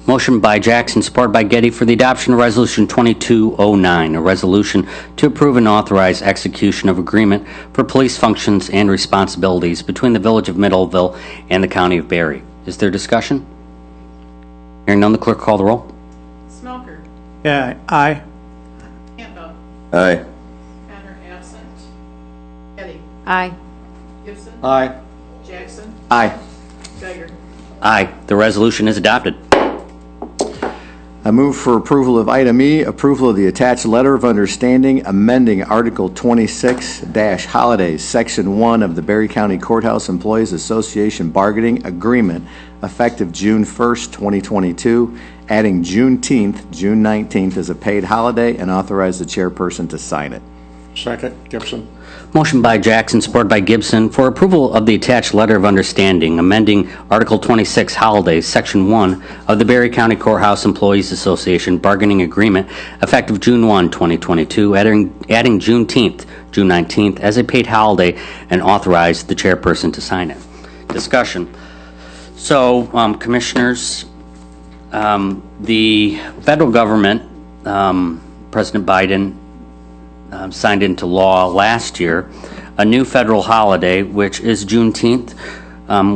Motion by Jackson, supported by Getty, for the adoption of Resolution 2209, a resolution to approve and authorize execution of agreement for police functions and responsibilities between the Village of Middleville and the County of Berry. Is there discussion? Hearing none, the clerk will call the roll. Smoker, Yeah, aye. Campbell, Aye. Connor, absent. Getty, Aye. Gibson, Aye. Jackson, Aye. Geiger. Aye, the resolution is adopted. I move for approval of item E, approval of the attached letter of understanding amending Article 26-Holidays, Section 1 of the Berry County Courthouse Employees Association Bargaining Agreement, effective June 1st, 2022, adding Juneteenth, June 19th, as a paid holiday, and authorize the chairperson to sign it. Second. Gibson. Motion by Jackson, supported by Gibson, for approval of the attached letter of understanding amending Article 26 Holidays, Section 1 of the Berry County Courthouse Employees Association Bargaining Agreement, effective June 1, 2022, adding Juneteenth, June 19th, as a paid holiday, and authorize the chairperson to sign it. Discussion. So, commissioners, The federal government, President Biden signed into law last year a new federal holiday, which is Juneteenth,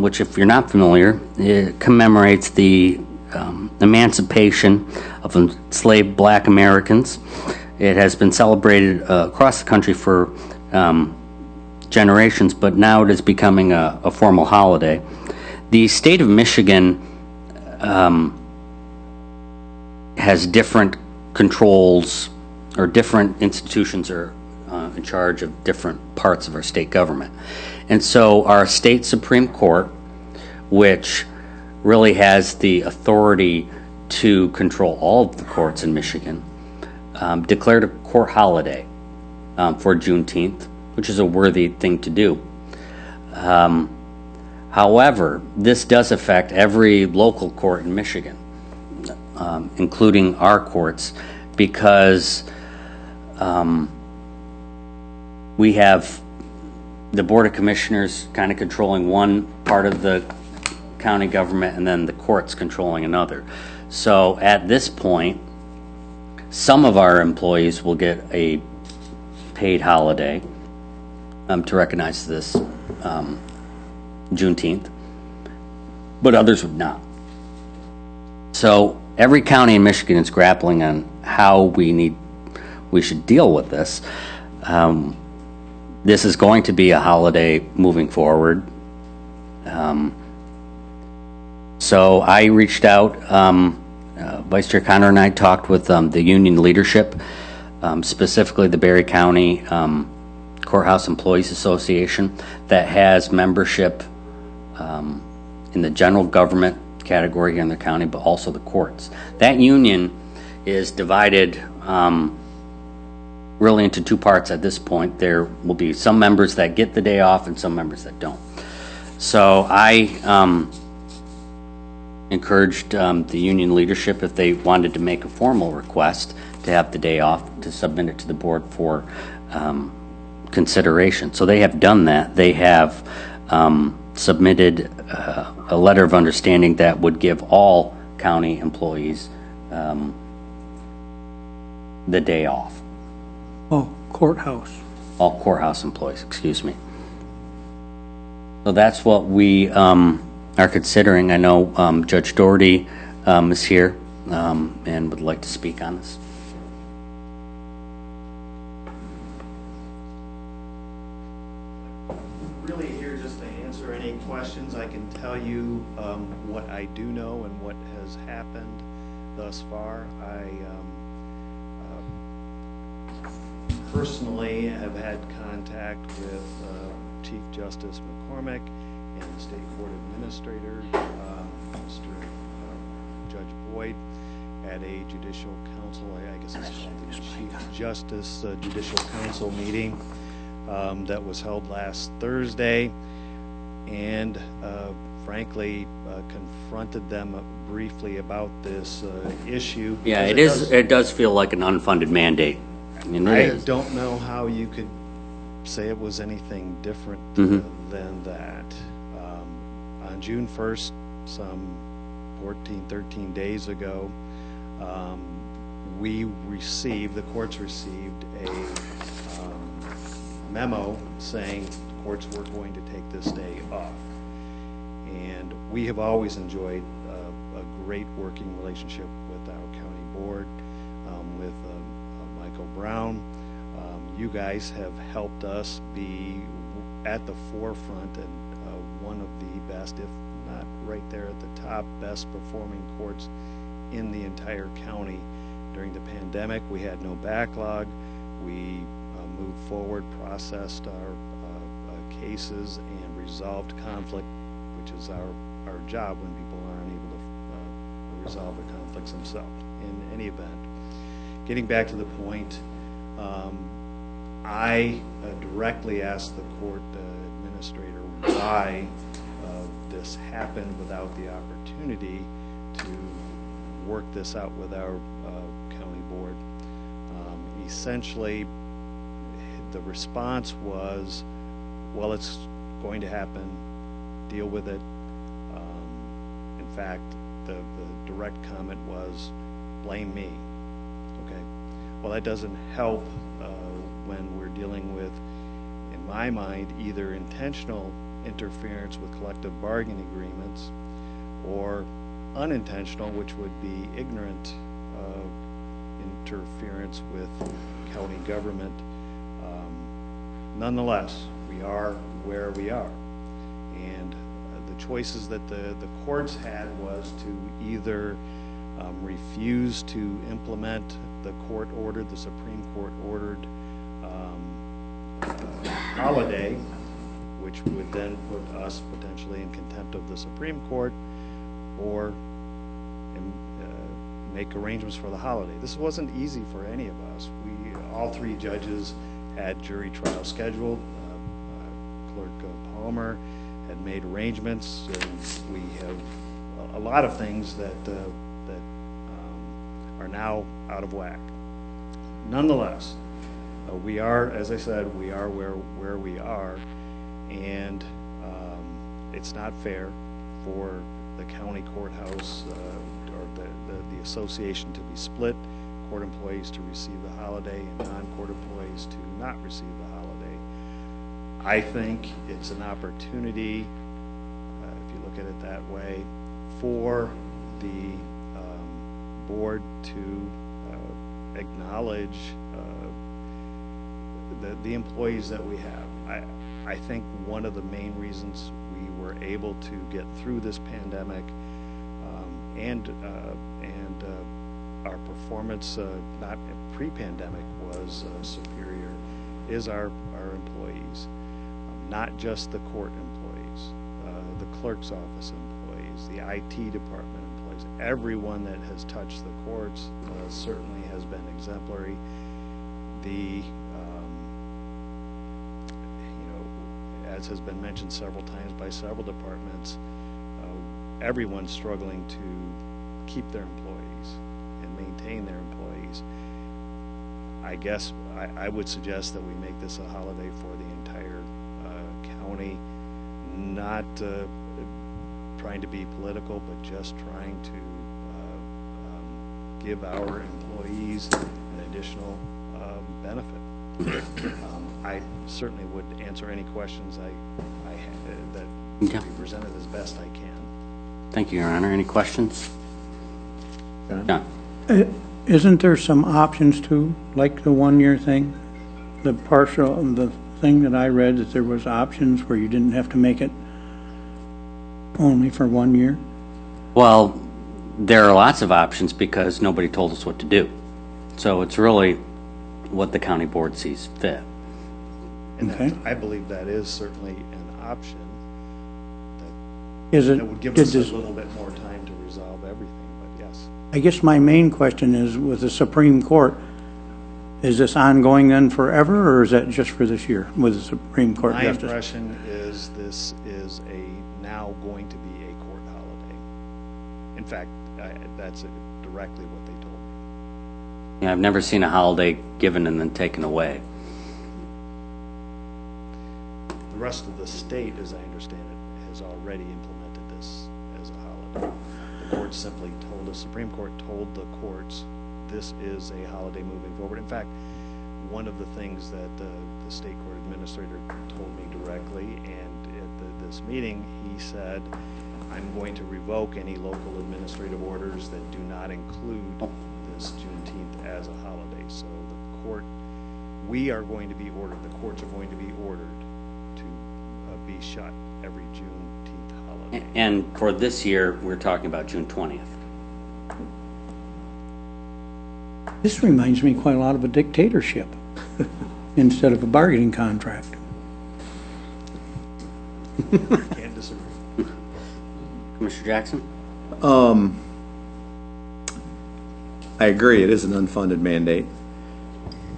which, if you're not familiar, it commemorates the emancipation of enslaved Black Americans. It has been celebrated across the country for generations, but now it is becoming a formal holiday. The state of Michigan has different controls, or different institutions are in charge of different parts of our state government. And so our state Supreme Court, which really has the authority to control all of the courts in Michigan, declared a court holiday for Juneteenth, which is a worthy thing to do. However, this does affect every local court in Michigan, including our courts, because we have the Board of Commissioners kind of controlling one part of the county government and then the courts controlling another. So at this point, some of our employees will get a paid holiday to recognize this Juneteenth, but others would not. So every county in Michigan is grappling on how we should deal with this. This is going to be a holiday moving forward. So I reached out, Vice Chair Connor and I talked with the union leadership, specifically the Berry County Courthouse Employees Association, that has membership in the general government category here in the county, but also the courts. That union is divided really into two parts at this point. There will be some members that get the day off and some members that don't. So I encouraged the union leadership, if they wanted to make a formal request to have the day off, to submit it to the board for consideration. So they have done that. They have submitted a letter of understanding that would give all county employees the day off. Oh, courthouse. All courthouse employees, excuse me. So that's what we are considering. I know Judge Doherty is here and would like to speak on this. Really here just to answer any questions. I can tell you what I do know and what has happened thus far. I personally have had contact with Chief Justice McCormick and the State Court Administrator, Mr. Judge Boyd, at a Judicial Council, I guess it's called the Chief Justice Judicial Council meeting that was held last Thursday, and frankly confronted them briefly about this issue. Yeah, it does feel like an unfunded mandate. I mean, I don't know how you could say it was anything different than that. On June 1st, some 13 days ago, the courts received a memo saying the courts were going to take this day off. And we have always enjoyed a great working relationship with our county board, with Michael Brown. You guys have helped us be at the forefront and one of the best, if not right there at the top, best performing courts in the entire county. During the pandemic, we had no backlog. We moved forward, processed our cases, and resolved conflict, which is our job when people aren't able to resolve the conflicts themselves. In any event, getting back to the point, I directly asked the court administrator why this happened without the opportunity to work this out with our county board. Essentially, the response was, well, it's going to happen, deal with it. In fact, the direct comment was, blame me. Okay, well, that doesn't help when we're dealing with, in my mind, either intentional interference with collective bargaining agreements or unintentional, which would be ignorant interference with county government. Nonetheless, we are where we are. And the choices that the courts had was to either refuse to implement the court order, the Supreme Court ordered holiday, which would then put us potentially in contempt of the Supreme Court, or make arrangements for the holiday. This wasn't easy for any of us. All three judges had jury trial scheduled. Clerk Palmer had made arrangements, and we have a lot of things that are now out of whack. Nonetheless, we are, as I said, we are where we are, and it's not fair for the county courthouse or the association to be split, court employees to receive the holiday and non-court employees to not receive the holiday. I think it's an opportunity, if you look at it that way, for the board to acknowledge the employees that we have. I think one of the main reasons we were able to get through this pandemic and our performance, not pre-pandemic, was superior, is our employees, not just the court employees, the clerk's office employees, the IT department employees. Everyone that has touched the courts certainly has been exemplary. As has been mentioned several times by several departments, everyone's struggling to keep their employees and maintain their employees. I guess I would suggest that we make this a holiday for the entire county, not trying to be political, but just trying to give our employees an additional benefit. I certainly would answer any questions that Okay. be presented as best I can. Thank you, Your Honor. Any questions? John? Isn't there some options too, like the one-year thing? The thing that I read, that there was options where you didn't have to make it only for 1 year? Well, there are lots of options because nobody told us what to do. So it's really what the county board sees fit. And Okay. I believe that is certainly an option Is it, that would give did us a this, little bit more time to resolve everything, but yes. I guess my main question is, with the Supreme Court, is this ongoing then forever, or is that just for this year with the Supreme Court My justice? impression is this is now going to be a court holiday. In fact, that's directly what they told me. Yeah, I've never seen a holiday given and then taken away. The rest of the state, as I understand it, has already implemented this as a holiday. The court simply told the Supreme Court told the courts this is a holiday moving forward. In fact, one of the things that the state court administrator told me directly, and at this meeting, he said, I'm going to revoke any local administrative orders that do not include this Juneteenth as a holiday. So the court, we are going to be ordered, the courts are going to be ordered to be shut every Juneteenth holiday. And for this year, we're talking about June 20th. This reminds me quite a lot of a dictatorship instead of a bargaining contract. Can't disagree. Commissioner Jackson? I agree, it is an unfunded mandate.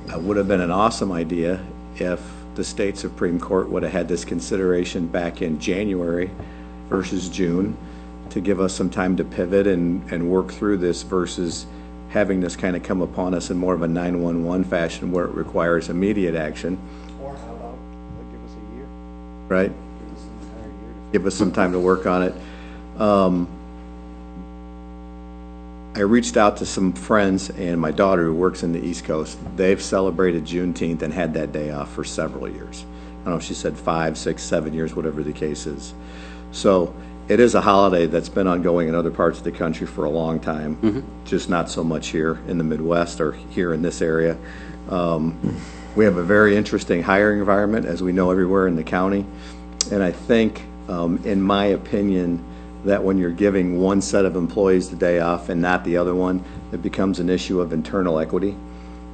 It would have been an awesome idea if the state Supreme Court would have had this consideration back in January versus June to give us some time to pivot and work through this versus having this kind of come upon us in more of a 911 fashion where it requires immediate action. Or how about give us a year? Right? Give us an entire year to. Give us some time to work on it. I reached out to some friends and my daughter who works in the East Coast. They've celebrated Juneteenth and had that day off for several years. I don't know if she said 5, 6, 7 years, whatever the case is. So it is a holiday that's been ongoing in other parts of the country for a long time, just not so much here in the Midwest or here in this area. We have a very interesting hiring environment, as we know, everywhere in the county. And I think, in my opinion, that when you're giving one set of employees the day off and not the other one, it becomes an issue of internal equity.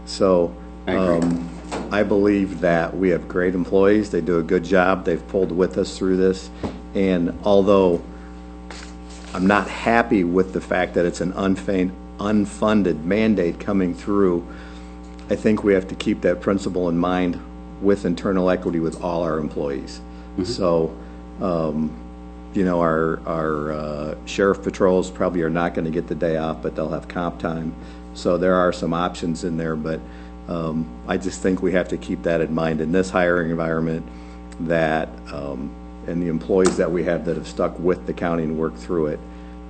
So I believe that we have great employees. They do a good job. They've pulled with us through this. And although I'm not happy with the fact that it's an unfunded mandate coming through, I think we have to keep that principle in mind with internal equity with all our employees. So, you know, our sheriff patrols probably are not going to get the day off, but they'll have comp time. So there are some options in there, but I just think we have to keep that in mind in this hiring environment, that and the employees that we have that have stuck with the county and worked through it.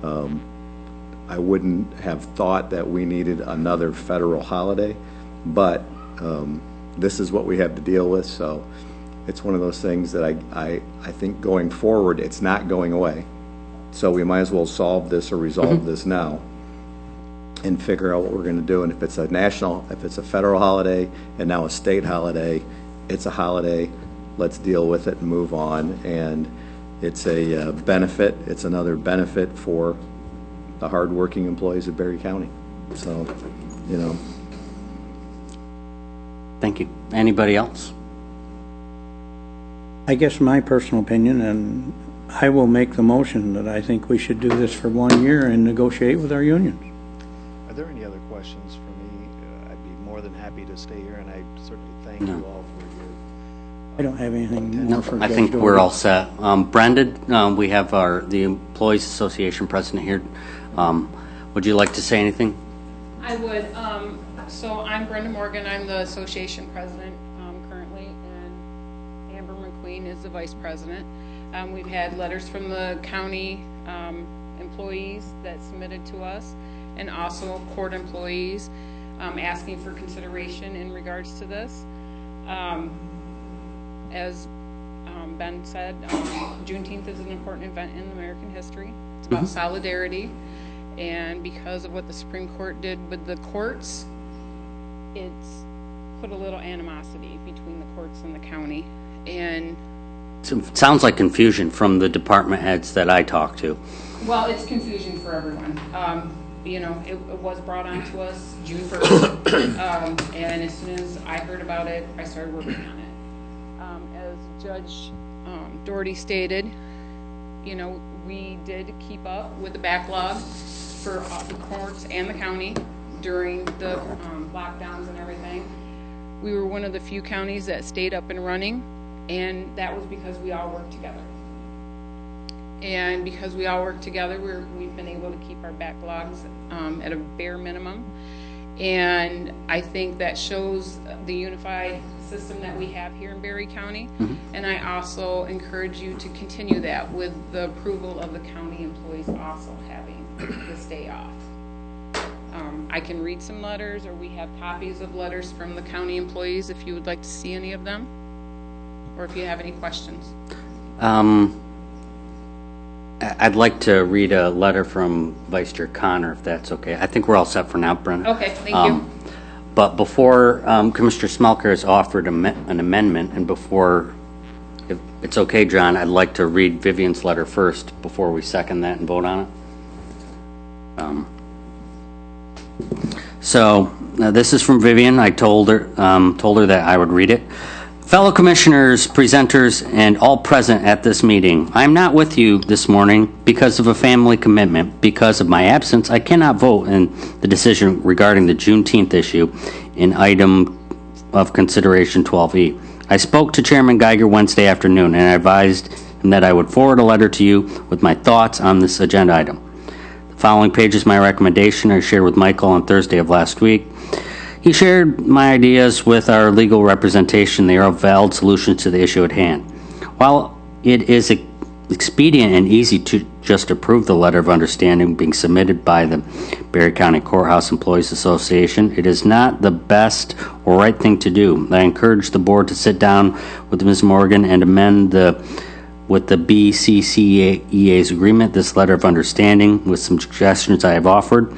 I wouldn't have thought that we needed another federal holiday, but this is what we have to deal with. So it's one of those things that I think going forward, it's not going away. So we might as well solve this or resolve this now and figure out what we're going to do. And if it's a federal holiday and now a state holiday, it's a holiday. Let's deal with it and move on. And it's a benefit. It's another benefit for the hardworking employees of Berry County. So, you know. Thank you. Anybody else? I guess my personal opinion, and I will make the motion that I think we should do this for 1 year and negotiate with our unions. Are there any other questions for me? I'd be more than happy to stay here, and I certainly thank you all for your... I don't have anything more for I think we're all set. Brendan, we have the Employees Association president here. Would you like to say anything? I would. So I'm Brenda Morgan. I'm the association president currently, and Amber McQueen is the vice president. We've had letters from the county employees that submitted to us, and also court employees asking for consideration in regards to this. As Ben said, Juneteenth is an important event in American history. It's about solidarity, and because of what the Supreme Court did with the courts, it's put a little animosity between the courts and the county. And It sounds like confusion from the department heads that I talked to. well, it's confusion for everyone. You know, it was brought on to us June 1st, and as soon as I heard about it, I started working on it. As Judge Doherty stated, you know, we did keep up with the backlog for the courts and the county during the lockdowns and everything. We were one of the few counties that stayed up and running, and that was because we all worked together. And because we all work together, we've been able to keep our backlogs at a bare minimum. And I think that shows the unified system that we have here in Berry County. And I also encourage you to continue that with the approval of the county employees also having this day off. I can read some letters, or we have copies of letters from the county employees if you would like to see any of them, or if you have any questions. I'd like to read a letter from Vice Chair Connor, if that's okay. I think we're all set for now, Brenda. Okay, thank you. But before Commissioner Smelker has offered an amendment, and before, if it's okay, John, I'd like to read Vivian's letter first before we second that and vote on it. So this is from Vivian. I told her that I would read it. Fellow commissioners, presenters, and all present at this meeting, I am not with you this morning because of a family commitment. Because of my absence, I cannot vote in the decision regarding the Juneteenth issue in item of consideration 12E. I spoke to Chairman Geiger Wednesday afternoon, and I advised him that I would forward a letter to you with my thoughts on this agenda item. The following page is my recommendation I shared with Michael on Thursday of last week. He shared my ideas with our legal representation. They are valid solutions to the issue at hand. While it is expedient and easy to just approve the letter of understanding being submitted by the Berry County Courthouse Employees Association. It is not the best or right thing to do. I encourage the board to sit down with Ms. Morgan and amend with the BCCEA's agreement, this letter of understanding with some suggestions I have offered,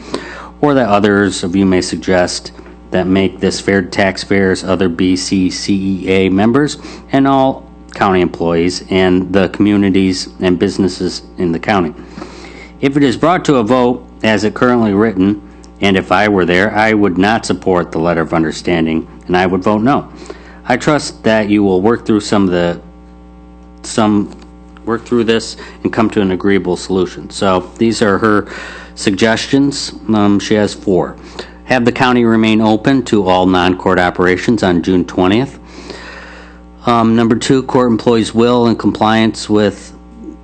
or that others of you may suggest, that make this fair to taxpayers, other BCCEA members, and all county employees and the communities and businesses in the county. If it is brought to a vote as it currently written, and if I were there, I would not support the letter of understanding, and I would vote no. I trust that you will work through work through this and come to an agreeable solution. So these are her suggestions. She has 4. Have the county remain open to all non-court operations on June 20th. Number 2, court employees will, in compliance with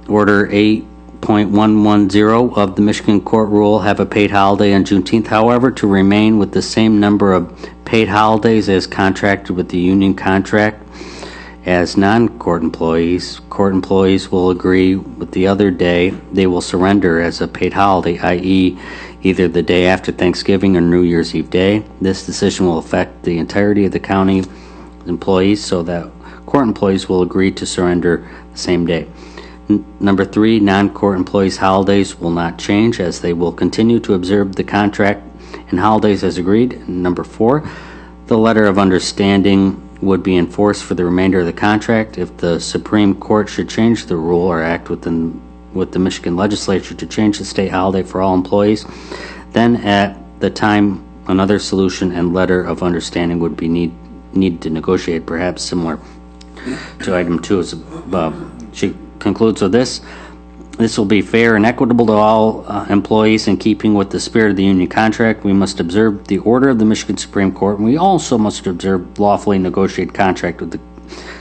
Order 8.110 of the Michigan Court Rule, have a paid holiday on Juneteenth. However, to remain with the same number of paid holidays as contracted with the union contract as non-court employees, court employees will agree with the other day they will surrender as a paid holiday, i.e., either the day after Thanksgiving or New Year's Eve day. This decision will affect the entirety of the county employees, so that court employees will agree to surrender the same day. Number 3, non-court employees' holidays will not change, as they will continue to observe the contract and holidays as agreed. And number 4, the letter of understanding would be enforced for the remainder of the contract. If the Supreme Court should change the rule or act with the Michigan legislature to change the state holiday for all employees, then at the time another solution and letter of understanding would be need to negotiate, perhaps similar to item 2 as above. She concludes with this. This will be fair and equitable to all employees in keeping with the spirit of the union contract. We must observe the order of the Michigan Supreme Court, and we also must observe lawfully negotiated contract with the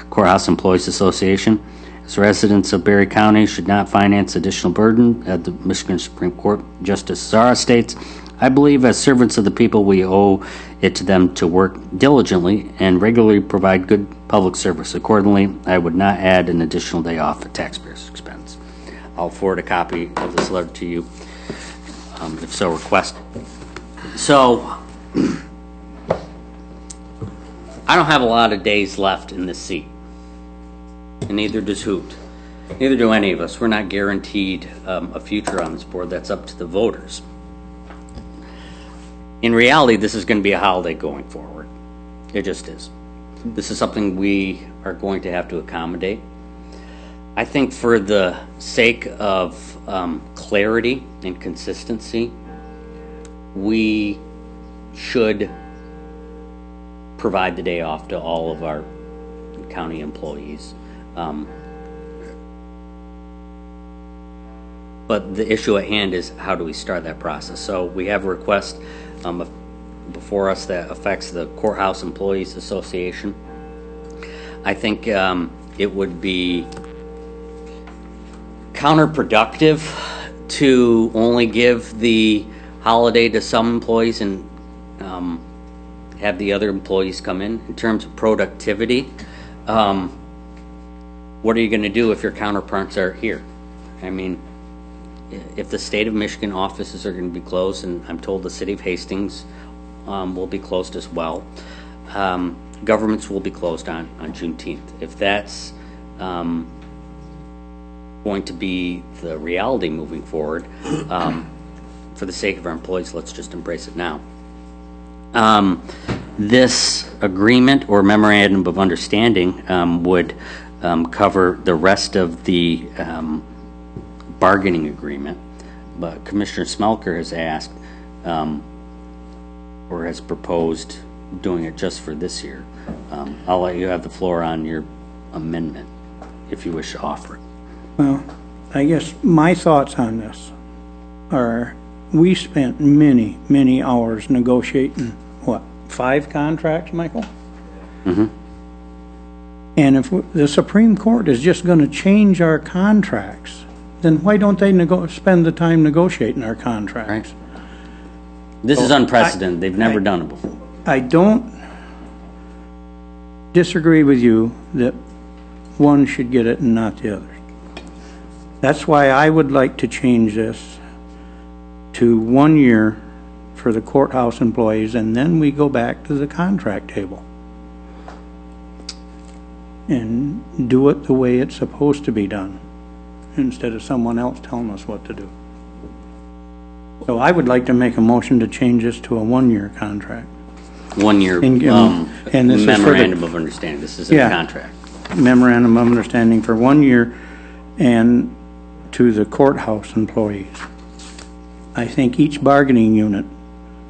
Courthouse Employees Association. As residents of Berry County should not finance additional burden at the Michigan Supreme Court. Justice Zara states, I believe as servants of the people we owe it to them to work diligently and regularly provide good public service. Accordingly, I would not add an additional day off at taxpayers' expense. I'll forward a copy of this letter to you, if so requested. So, I don't have a lot of days left in this seat, and neither does Hoot. Neither do any of us. We're not guaranteed a future on this board. That's up to the voters. In reality, this is going to be a holiday going forward. It just is. This is something we are going to have to accommodate. I think for the sake of clarity and consistency, we should provide the day off to all of our county employees. But the issue at hand is, how do we start that process? So we have a request before us that affects the Courthouse Employees Association. I think it would be counterproductive to only give the holiday to some employees and have the other employees come in terms of productivity. What are you going to do if your counterparts are here? I mean, if the state of Michigan offices are going to be closed, and I'm told the city of Hastings will be closed as well, governments will be closed on Juneteenth. If that's going to be the reality moving forward, for the sake of our employees, let's just embrace it now. This agreement or memorandum of understanding would cover the rest of the bargaining agreement, but Commissioner Smelker has asked or has proposed doing it just for this year. I'll let you have the floor on your amendment if you wish to offer it. Well, I guess my thoughts on this are, we spent many, many hours negotiating, what, 5 contracts, Michael? Mm-hmm. And if the Supreme Court is just going to change our contracts, then why don't they spend the time negotiating our contracts? Right. This is unprecedented. They've never done it before. I don't disagree with you that one should get it and not the other. That's why I would like to change this to 1 year for the courthouse employees, and then we go back to the contract table. And do it the way it's supposed to be done, instead of someone else telling us what to do. So I would like to make a motion to change this to a 1-year contract. 1 year And this is for the- memorandum of understanding. This isn't a Yeah. contract. Memorandum of understanding for 1 year and to the courthouse employees. I think each bargaining unit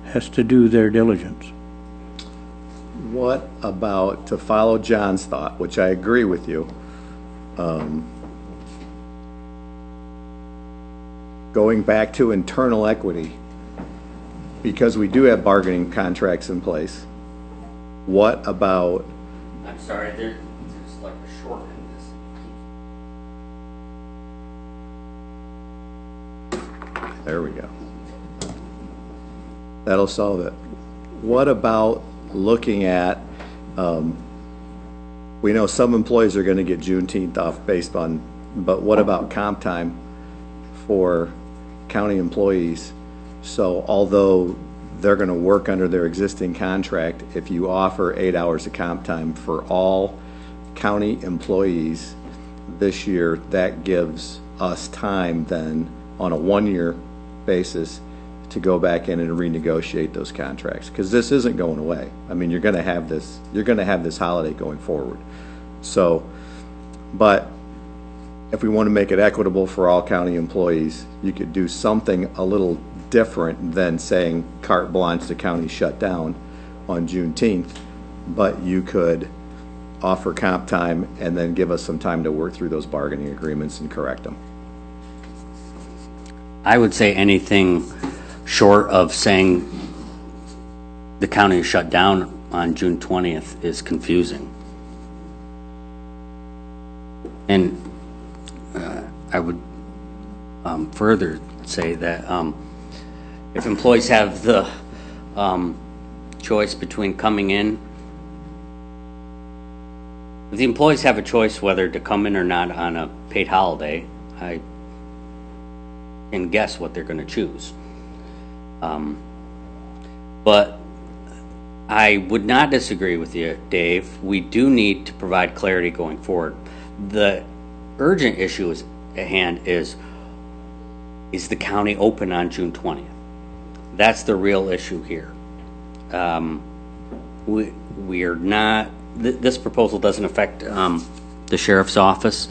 has to do their diligence. What about, to follow John's thought, which I agree with you, going back to internal equity, because we do have bargaining contracts in place, what about, I'm sorry, there's like a short in this. there we go. That'll solve it. What about looking at, we know some employees are going to get Juneteenth off based on, but what about comp time for county employees? So although they're going to work under their existing contract, if you offer 8 hours of comp time for all county employees this year, that gives us time then on a 1-year basis to go back in and renegotiate those contracts, because this isn't going away. I mean, you're going to have this holiday going forward. So, but if we want to make it equitable for all county employees, you could do something a little different than saying carte blanche, the county shut down on Juneteenth, but you could offer comp time and then give us some time to work through those bargaining agreements and correct them. I would say anything short of saying the county is shut down on June 20th is confusing. And I would further say that if employees have the choice between coming in, if the employees have a choice whether to come in or not on a paid holiday, I can guess what they're going to choose. But I would not disagree with you, Dave. We do need to provide clarity going forward. The urgent issue at hand is the county open on June 20th? That's the real issue here. We are not, this proposal doesn't affect the sheriff's office,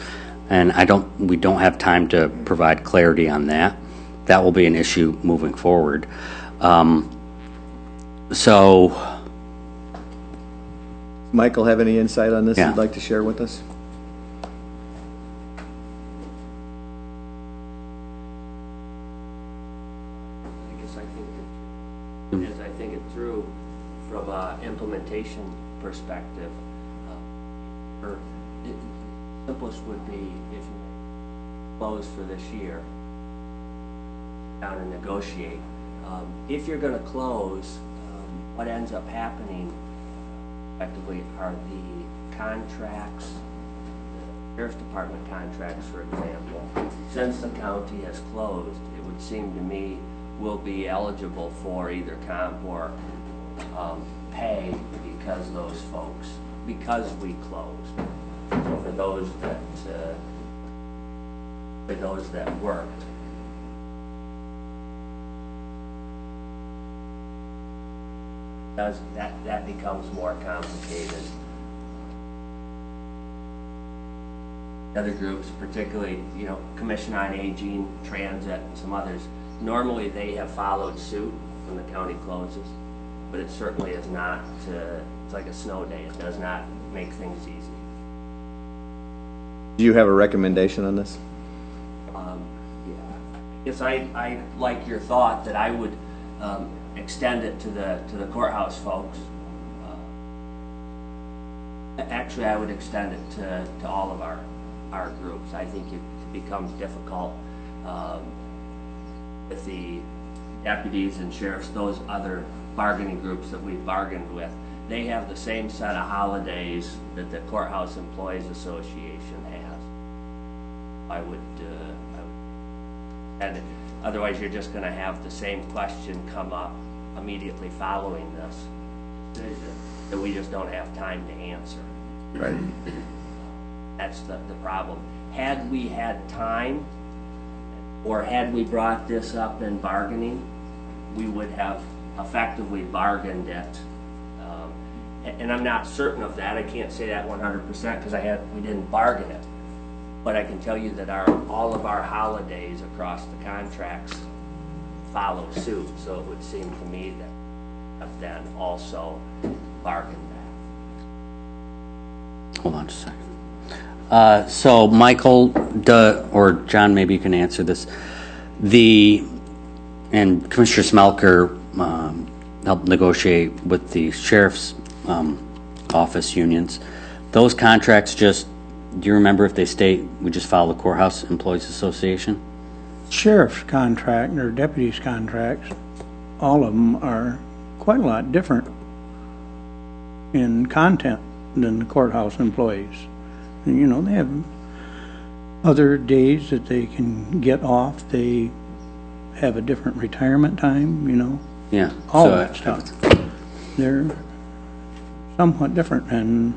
and we don't have time to provide clarity on that. That will be an issue moving forward. So, Michael, have any insight on this Yeah. you'd like to share with us? As I think it through from an implementation perspective, or simplest would be if you close for this year, down and negotiate. If you're going to close, what ends up happening effectively are the contracts, the Sheriff's Department contracts, for example. Since the county has closed, it would seem to me will be eligible for either comp or pay because we closed. So for those that worked. That becomes more complicated. Other groups, particularly, Commission on Aging, Transit, and some others, normally they have followed suit when the county closes, but it certainly is not, it's like a snow day. It does not make things easy. Do you have a recommendation on this? Yes, I like your thought that I would extend it to the courthouse folks. Actually, I would extend it to all of our groups. I think it becomes difficult with the deputies and sheriffs, those other bargaining groups that we've bargained with. They have the same set of holidays that the Courthouse Employees Association has. I would, and otherwise you're just gonna have the same question come up immediately following this decision that we just don't have time to answer. Right. That's the problem. Had we had time, or had we brought this up in bargaining, we would have effectively bargained it. And I'm not certain of that. I can't say that 100% because we didn't bargain it. But I can tell you that all of our holidays across the contracts follow suit. So it would seem to me that have then also bargained that. Hold on just a second. So Michael, or John, maybe you can answer this. And Commissioner Smelker helped negotiate with the sheriff's office unions. Those contracts do you remember if they state we just follow the Courthouse Employees Association? Sheriff's contract or deputy's contracts, all of them are quite a lot different in content than the courthouse employees. And, you know, they have other days that they can get off. They have a different retirement time, you know. Yeah. All that stuff. They're somewhat different, and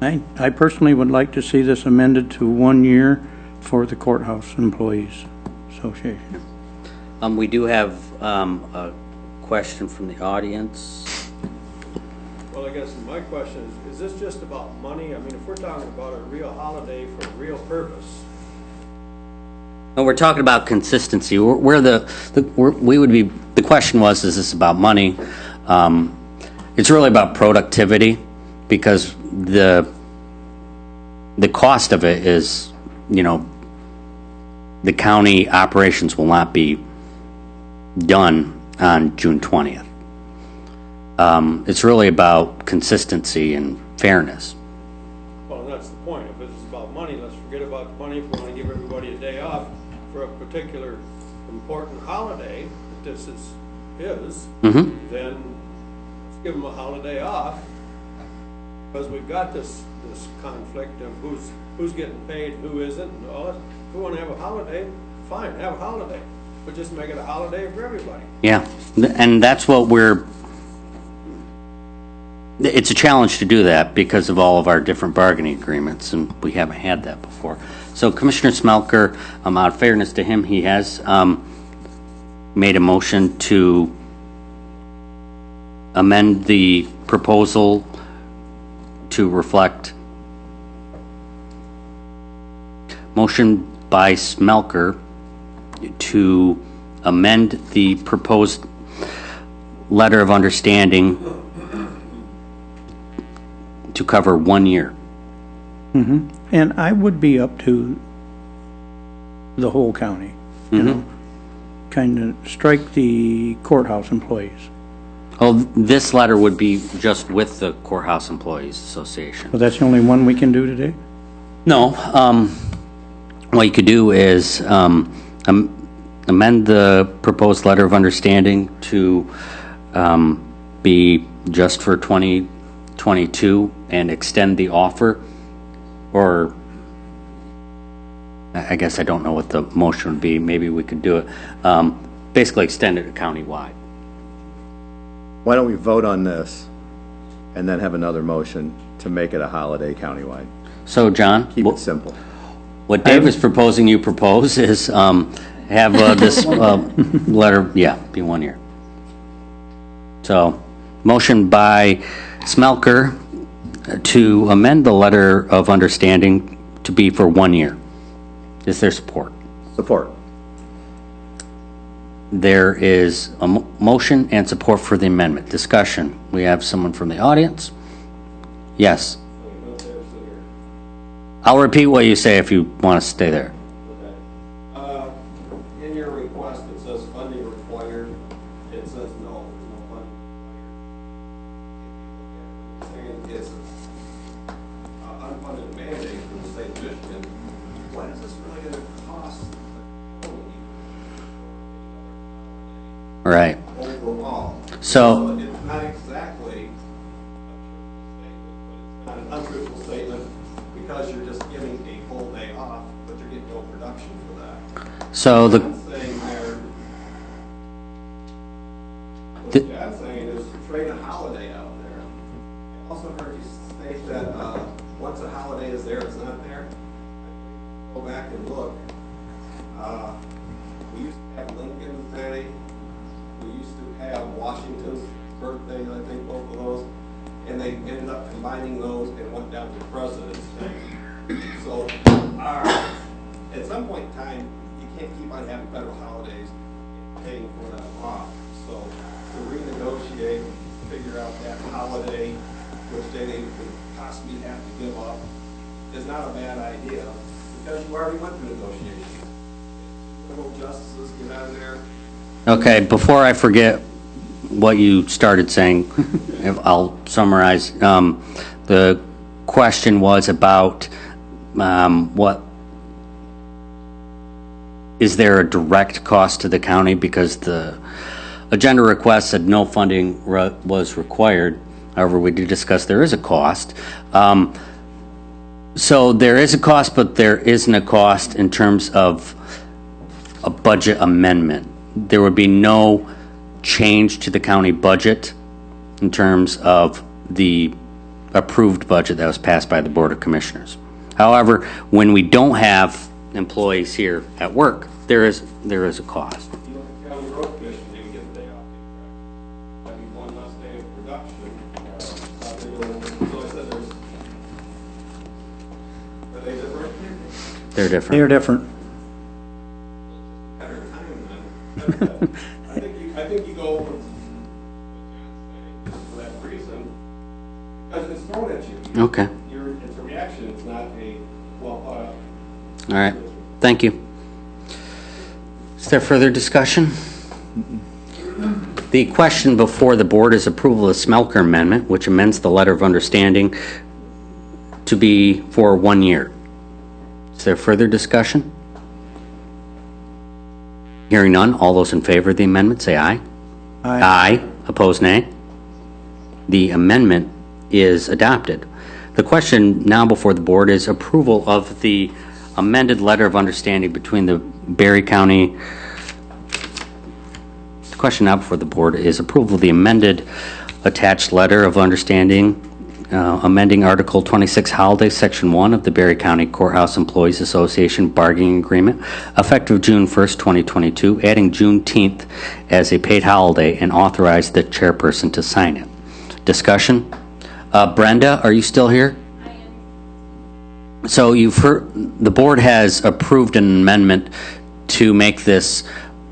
I personally would like to see this amended to 1 year for the Courthouse Employees Association. We do have a question from the audience. Well, I guess my question is this just about money? I mean, if we're talking about a real holiday for a real purpose. No, we're talking about consistency. The question was, is this about money? It's really about productivity, because the cost of it is, you know, the county operations will not be done on June 20th. It's really about consistency and fairness. Well, that's the point. If it's about money, let's forget about the money. If we want to give everybody a day off for a particular important holiday, that this is then let's give them a holiday off, because we've got this conflict of who's getting paid and who isn't and all that. If we want to have a holiday, fine, have a holiday, but just make it a holiday for everybody. Yeah, and that's what it's a challenge to do that because of all of our different bargaining agreements, and we haven't had that before. So Commissioner Smelker, out of fairness to him, he has made a motion to amend the proposal to reflect. Motion by Smelker to amend the proposed letter of understanding to cover 1 year. And I would be up to the whole county, you know, kind of strike the courthouse employees. Oh, this letter would be just with the Courthouse Employees Association. Well, that's the only one we can do today? No, what you could do is amend the proposed letter of understanding to be just for 2022 and extend the offer, or I guess I don't know what the motion would be. Maybe we could do it, basically extend it countywide. Why don't we vote on this and then have another motion to make it a holiday countywide? So, John? Keep it simple. What Dave is proposing you propose is have this letter, be 1 year. So, motion by Smelker to amend the letter of understanding to be for 1 year. Is there support? Support. There is a motion and support for the amendment. Discussion. We have someone from the audience. Yes. I'll repeat what you say if you want to stay there. In your request, it says funding required. It says no, there's no funding required. It's an unfunded mandate from the state of Michigan. What is this really going to cost the county Right. overall? So it's not exactly a truthful statement, but it's not an untruthful statement, because you're just giving a full day off, but you're getting no production for that. So the, I'm saying there, what John's saying is trade a holiday out there. I also heard you state that once a holiday is there, it's not there. Go back and look. We used to have Lincoln's Day. We used to have Washington's birthday, I think both of those. And they ended up combining those and went down to President's Day. So at some point in time, you can't keep on having federal holidays and paying for them off. So to renegotiate, figure out that holiday, which day they would possibly have to give up, is not a bad idea, because you already went through negotiations. Little justices get out of there. okay, before I forget what you started saying, I'll summarize. The question was about what is there a direct cost to the county, because the agenda request said no funding was required. However, we did discuss there is a cost. So there is a cost, but there isn't a cost in terms of a budget amendment. There would be no change to the county budget in terms of the approved budget that was passed by the Board of Commissioners. However, when we don't have employees here at work, there is a cost. You look at County Road Commission, they would get a day off. That'd be one less day of production. So I said there's, are they different? They're different. They are different. Better time then. I think you go with for that reason, because it's thrown at you. Okay. It's a reaction, it's not a well thought out. All right. Thank you. Is there further discussion? The question before the board is approval of the Smelker Amendment, which amends the letter of understanding to be for 1 year. Is there further discussion? Hearing none, all those in favor of the amendment say aye. Aye. Aye. Opposed, nay. The amendment is adopted. The question now before the board is approval of the amended letter of understanding between the Berry County. The question now before the board is approval of the amended attached letter of understanding, amending Article 26 Holiday, Section 1 of the Berry County Courthouse Employees Association Bargaining Agreement, effective June 1st, 2022, adding Juneteenth as a paid holiday, and authorize the chairperson to sign it. Discussion? Brenda, are you still here? I am. So you've heard, the board has approved an amendment to make this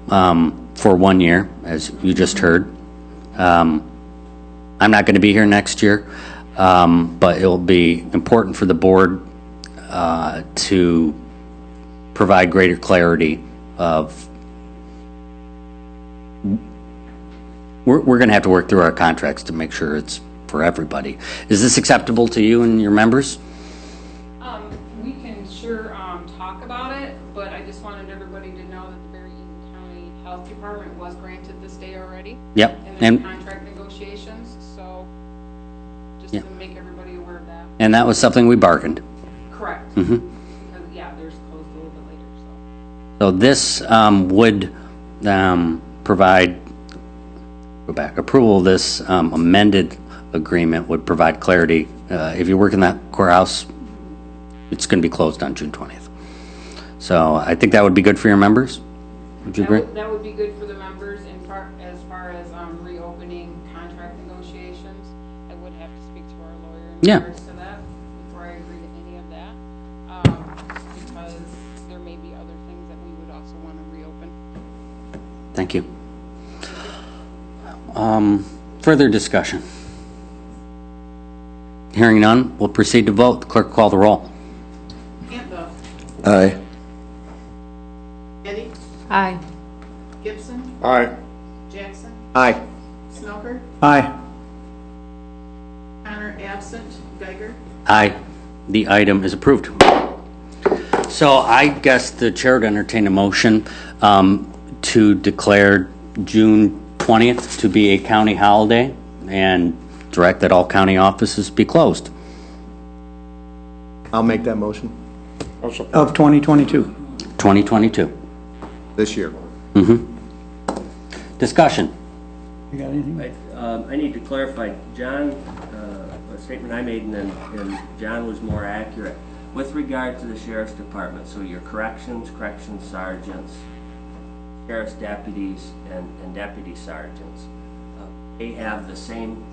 for 1 year, as you just heard. I'm not going to be here next year. But it will be important for the board to provide greater clarity of, we're going to have to work through our contracts to make sure it's for everybody. Is this acceptable to you and your members? We can sure talk about it, but I just wanted everybody to know that the Berry Eaton County Health Department was granted this day already. Yep. In the contract negotiations, so just to make everybody aware of that. And that was something we bargained. Correct. Mm-hmm. Because, yeah, theirs closed a little bit later, So this would provide, go back, approval of this amended agreement would provide clarity. If you work in that courthouse, it's going to be closed on June 20th. So I think that would be good for your members. Would you agree? That would be good for the members as far as reopening contract negotiations. I would have to speak to our lawyer in regards to that before I agree to any of that. Because there may be other things that we would also want to reopen. Thank you. Further discussion? Hearing none, we'll proceed to vote. The clerk will call the roll. Campbell. Aye. Eddie. Aye. Gibson. Aye. Jackson. Aye. Smelker. Aye. Connor absent. Geiger. Aye. The item is approved. So I guess the chair would entertain a motion to declare June 20th to be a county holiday and direct that all county offices be closed. I'll make that motion. of 2022. 2022. This year. Discussion. You got anything? I need to clarify, John, a statement I made, and John was more accurate. With regard to the sheriff's department, so your corrections sergeants, sheriff's deputies, and deputy sergeants, they have the same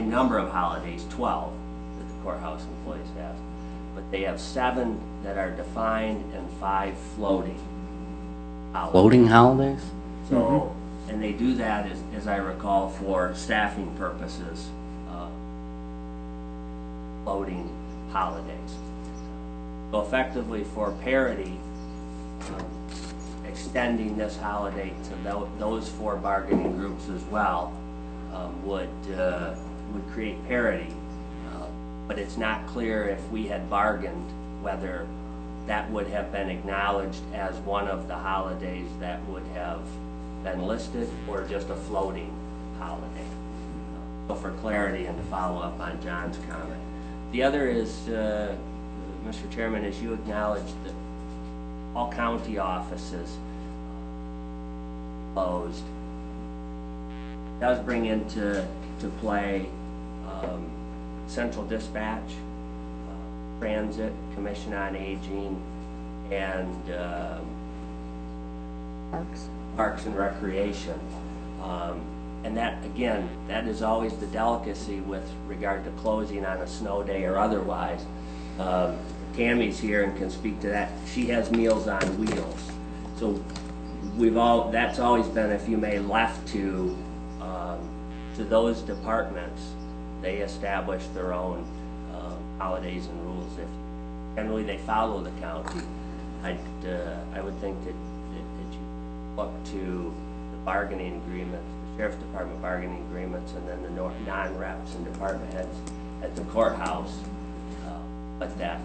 number of holidays, 12, that the courthouse employees have. But they have 7 that are defined and 5 floating holidays. Floating holidays? So, and they do that, as I recall, for staffing purposes, floating holidays. So effectively, for parity, extending this holiday to those 4 bargaining groups as well would create parity. But it's not clear if we had bargained whether that would have been acknowledged as one of the holidays that would have been listed, or just a floating holiday. So for clarity and to follow up on John's comment. The other is, Mr. Chairman, as you acknowledged, that all county offices closed, does bring into play Central Dispatch, Transit, Commission on Aging, and Parks and Recreation. And that, again, that is always the delicacy with regard to closing on a snow day or otherwise. Tammy's here and can speak to that. She has Meals on Wheels. So that's always been, if you may, left to those departments. They establish their own holidays and rules. Generally they follow the county. I would think that you look to the bargaining agreements, the sheriff's department bargaining agreements, and then the non-reps and department heads at the courthouse, but that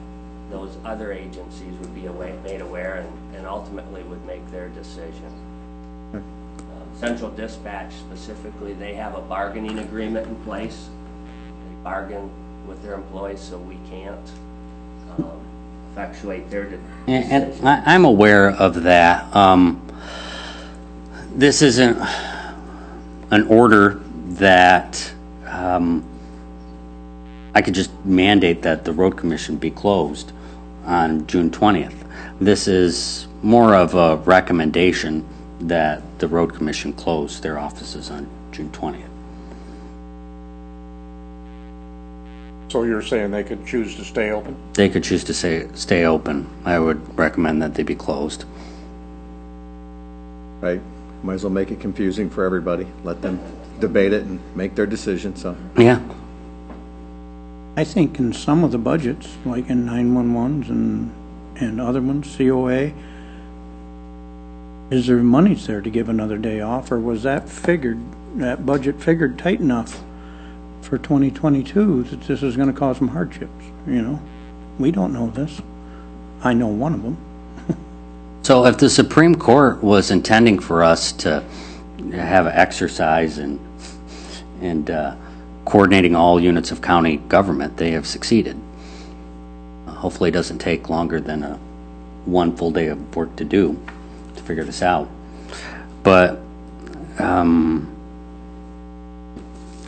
those other agencies would be made aware and ultimately would make their decision. Central Dispatch specifically, they have a bargaining agreement in place. They bargain with their employees, so we can't effectuate their decision. And I'm aware of that. This isn't an order that I could just mandate that the road commission be closed on June 20th. This is more of a recommendation that the road commission close their offices on June 20th. So you're saying they could choose to stay open? They could choose to stay open. I would recommend that they be closed. Right? Might as well make it confusing for everybody. Let them debate it and make their decision, so. Yeah. I think in some of the budgets, like in 911s and other ones, COA, is there monies there to give another day off, or was that budget figured tight enough for 2022 that this is going to cause some hardships? You know, we don't know this. I know one of them. So if the Supreme Court was intending for us to have an exercise in coordinating all units of county government, they have succeeded. Hopefully it doesn't take longer than one full day of work to do to figure this out. But I'm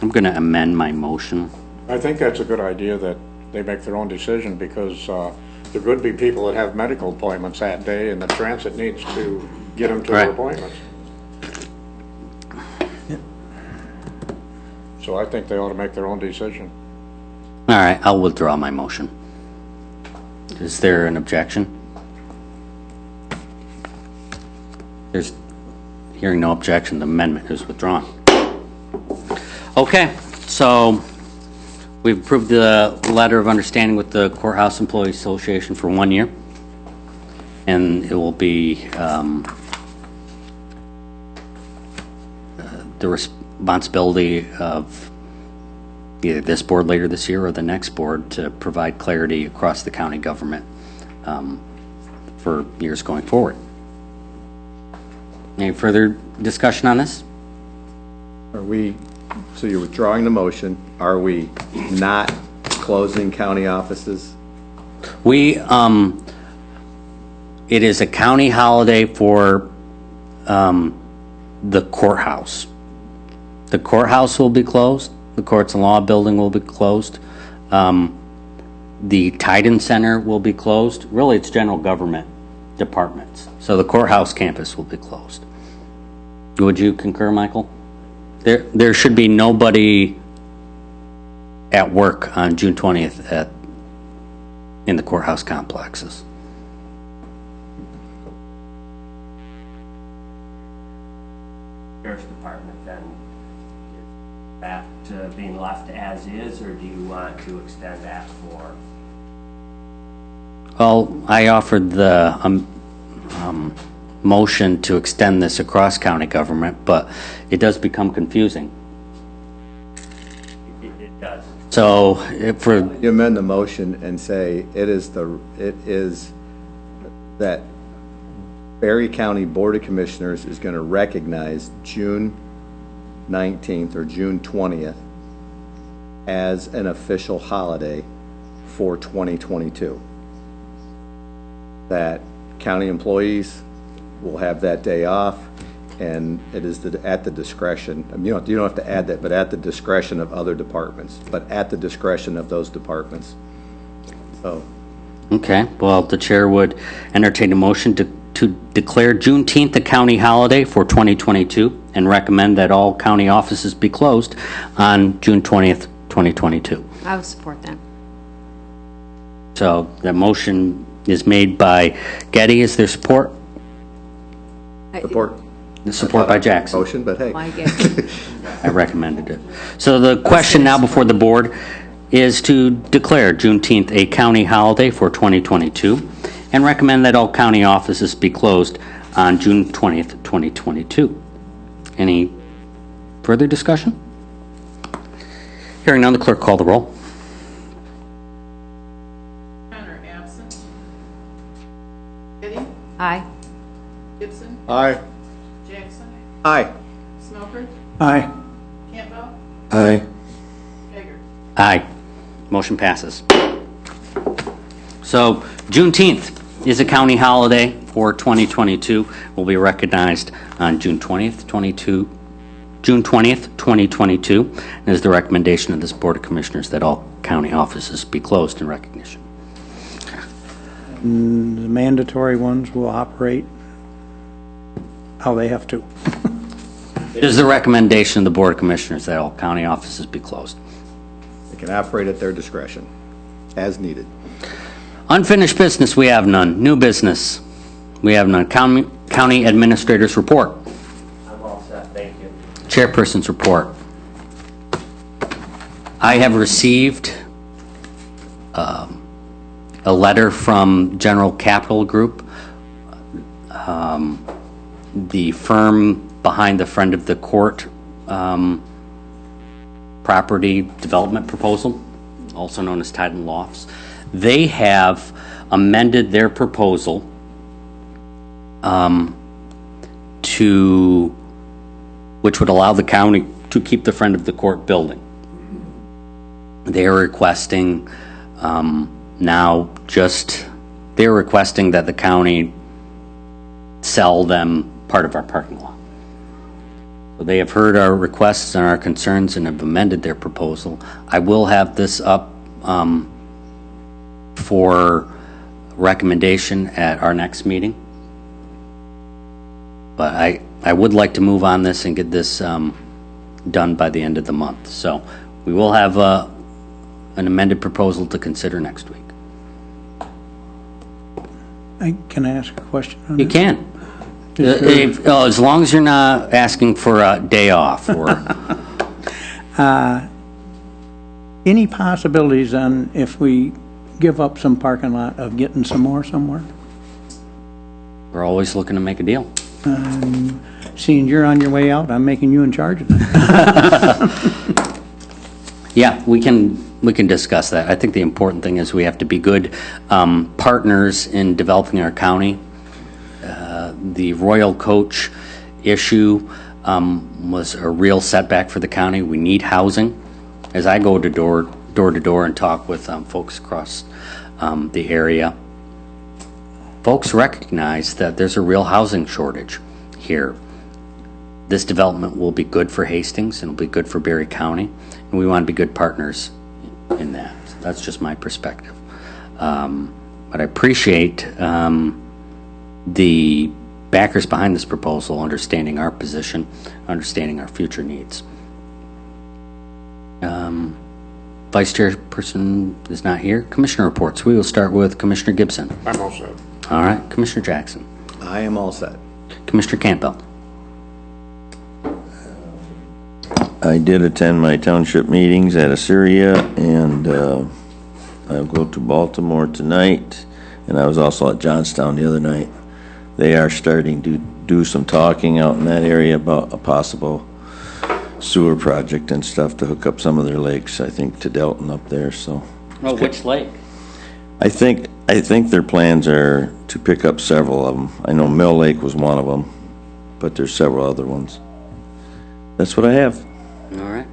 going to amend my motion. I think that's a good idea that they make their own decision, because there could be people that have medical appointments that day and the transit needs to get them to their appointments. So I think they ought to make their own decision. All right, I'll withdraw my motion. Is there an objection? There's hearing no objection, the amendment is withdrawn. Okay, so we've approved the letter of understanding with the Courthouse Employees Association for 1 year. And it will be the responsibility of either this board later this year or the next board to provide clarity across the county government for years going forward. Any further discussion on this? So you're withdrawing the motion. Are we not closing county offices? We it is a county holiday for the courthouse. The courthouse will be closed. The Courts and Law Building will be closed. The Titan Center will be closed. Really, it's general government departments. So the courthouse campus will be closed. Would you concur, Michael? There should be nobody at work on June 20th in the courthouse complexes. Sheriff's Department then is back to being left as is, or do you want to extend that for? Well, I offered the motion to extend this across county government, but it does become confusing. It does. So for You amend the motion and say it is that Berry County Board of Commissioners is going to recognize June 19th or June 20th as an official holiday for 2022. That county employees will have that day off, and it is at the discretion, you don't have to add that, but at the discretion of other departments, but at the discretion of those departments. So, Okay, well, the chair would entertain a motion to declare Juneteenth a county holiday for 2022 and recommend that all county offices be closed on June 20th, 2022. I would support that. So the motion is made by Getty. Is there support? support. Support by Jackson. Motion, but hey. Why get? I recommended it. So the question now before the board is to declare Juneteenth a county holiday for 2022 and recommend that all county offices be closed on June 20th, 2022. Any further discussion? Hearing none, the clerk call the roll. Connor, absent. Getty, Aye. Gibson, Aye. Jackson, Aye. Smoker, Aye. Campbell, Aye. Geiger. Aye. Motion passes. So Juneteenth is a county holiday for 2022. Will be recognized on June 20th, 2022, and is the recommendation of this Board of Commissioners that all county offices be closed in recognition. And the mandatory ones will operate how they have to. It is the recommendation of the Board of Commissioners that all county offices be closed. They can operate at their discretion, as needed. Unfinished business, we have none. New business, we have none. County Administrator's report. I'm all set, thank you. Chairperson's report. I have received a letter from General Capital Group, the firm behind the Friend of the Court property development proposal, also known as Titan Lofts. They have amended their proposal which would allow the county to keep the Friend of the Court building. They are requesting they're requesting that the county sell them part of our parking lot. So they have heard our requests and our concerns and have amended their proposal. I will have this up for recommendation at our next meeting. But I would like to move on this and get this done by the end of the month. So we will have an amended proposal to consider next week. Can I ask a question on You this? can. As long as you're not asking for a day off or... Any possibilities on if we give up some parking lot of getting some more somewhere? We're always looking to make a deal. Seeing you're on your way out, I'm making you in charge of that. Yeah, we can discuss that. I think the important thing is we have to be good partners in developing our county. The Royal Coach issue was a real setback for the county. We need housing. As I go to door to door and talk with folks across the area, folks recognize that there's a real housing shortage here. This development will be good for Hastings and will be good for Berry County, and we want to be good partners in that. So that's just my perspective. But I appreciate the backers behind this proposal understanding our position, understanding our future needs. Vice Chairperson is not here. Commissioner reports. We will start with Commissioner Gibson. I'm all set. All right. Commissioner Jackson. I am all set. Commissioner Campbell. I did attend my township meetings at Assyria, and I'll go to Baltimore tonight, and I was also at Johnstown the other night. They are starting to do some talking out in that area about a possible sewer project and stuff to hook up some of their lakes, I think, to Delton up there, so. Oh, which lake? I think their plans are to pick up several of them. I know Mill Lake was one of them, but there's several other ones. That's what I have. All right.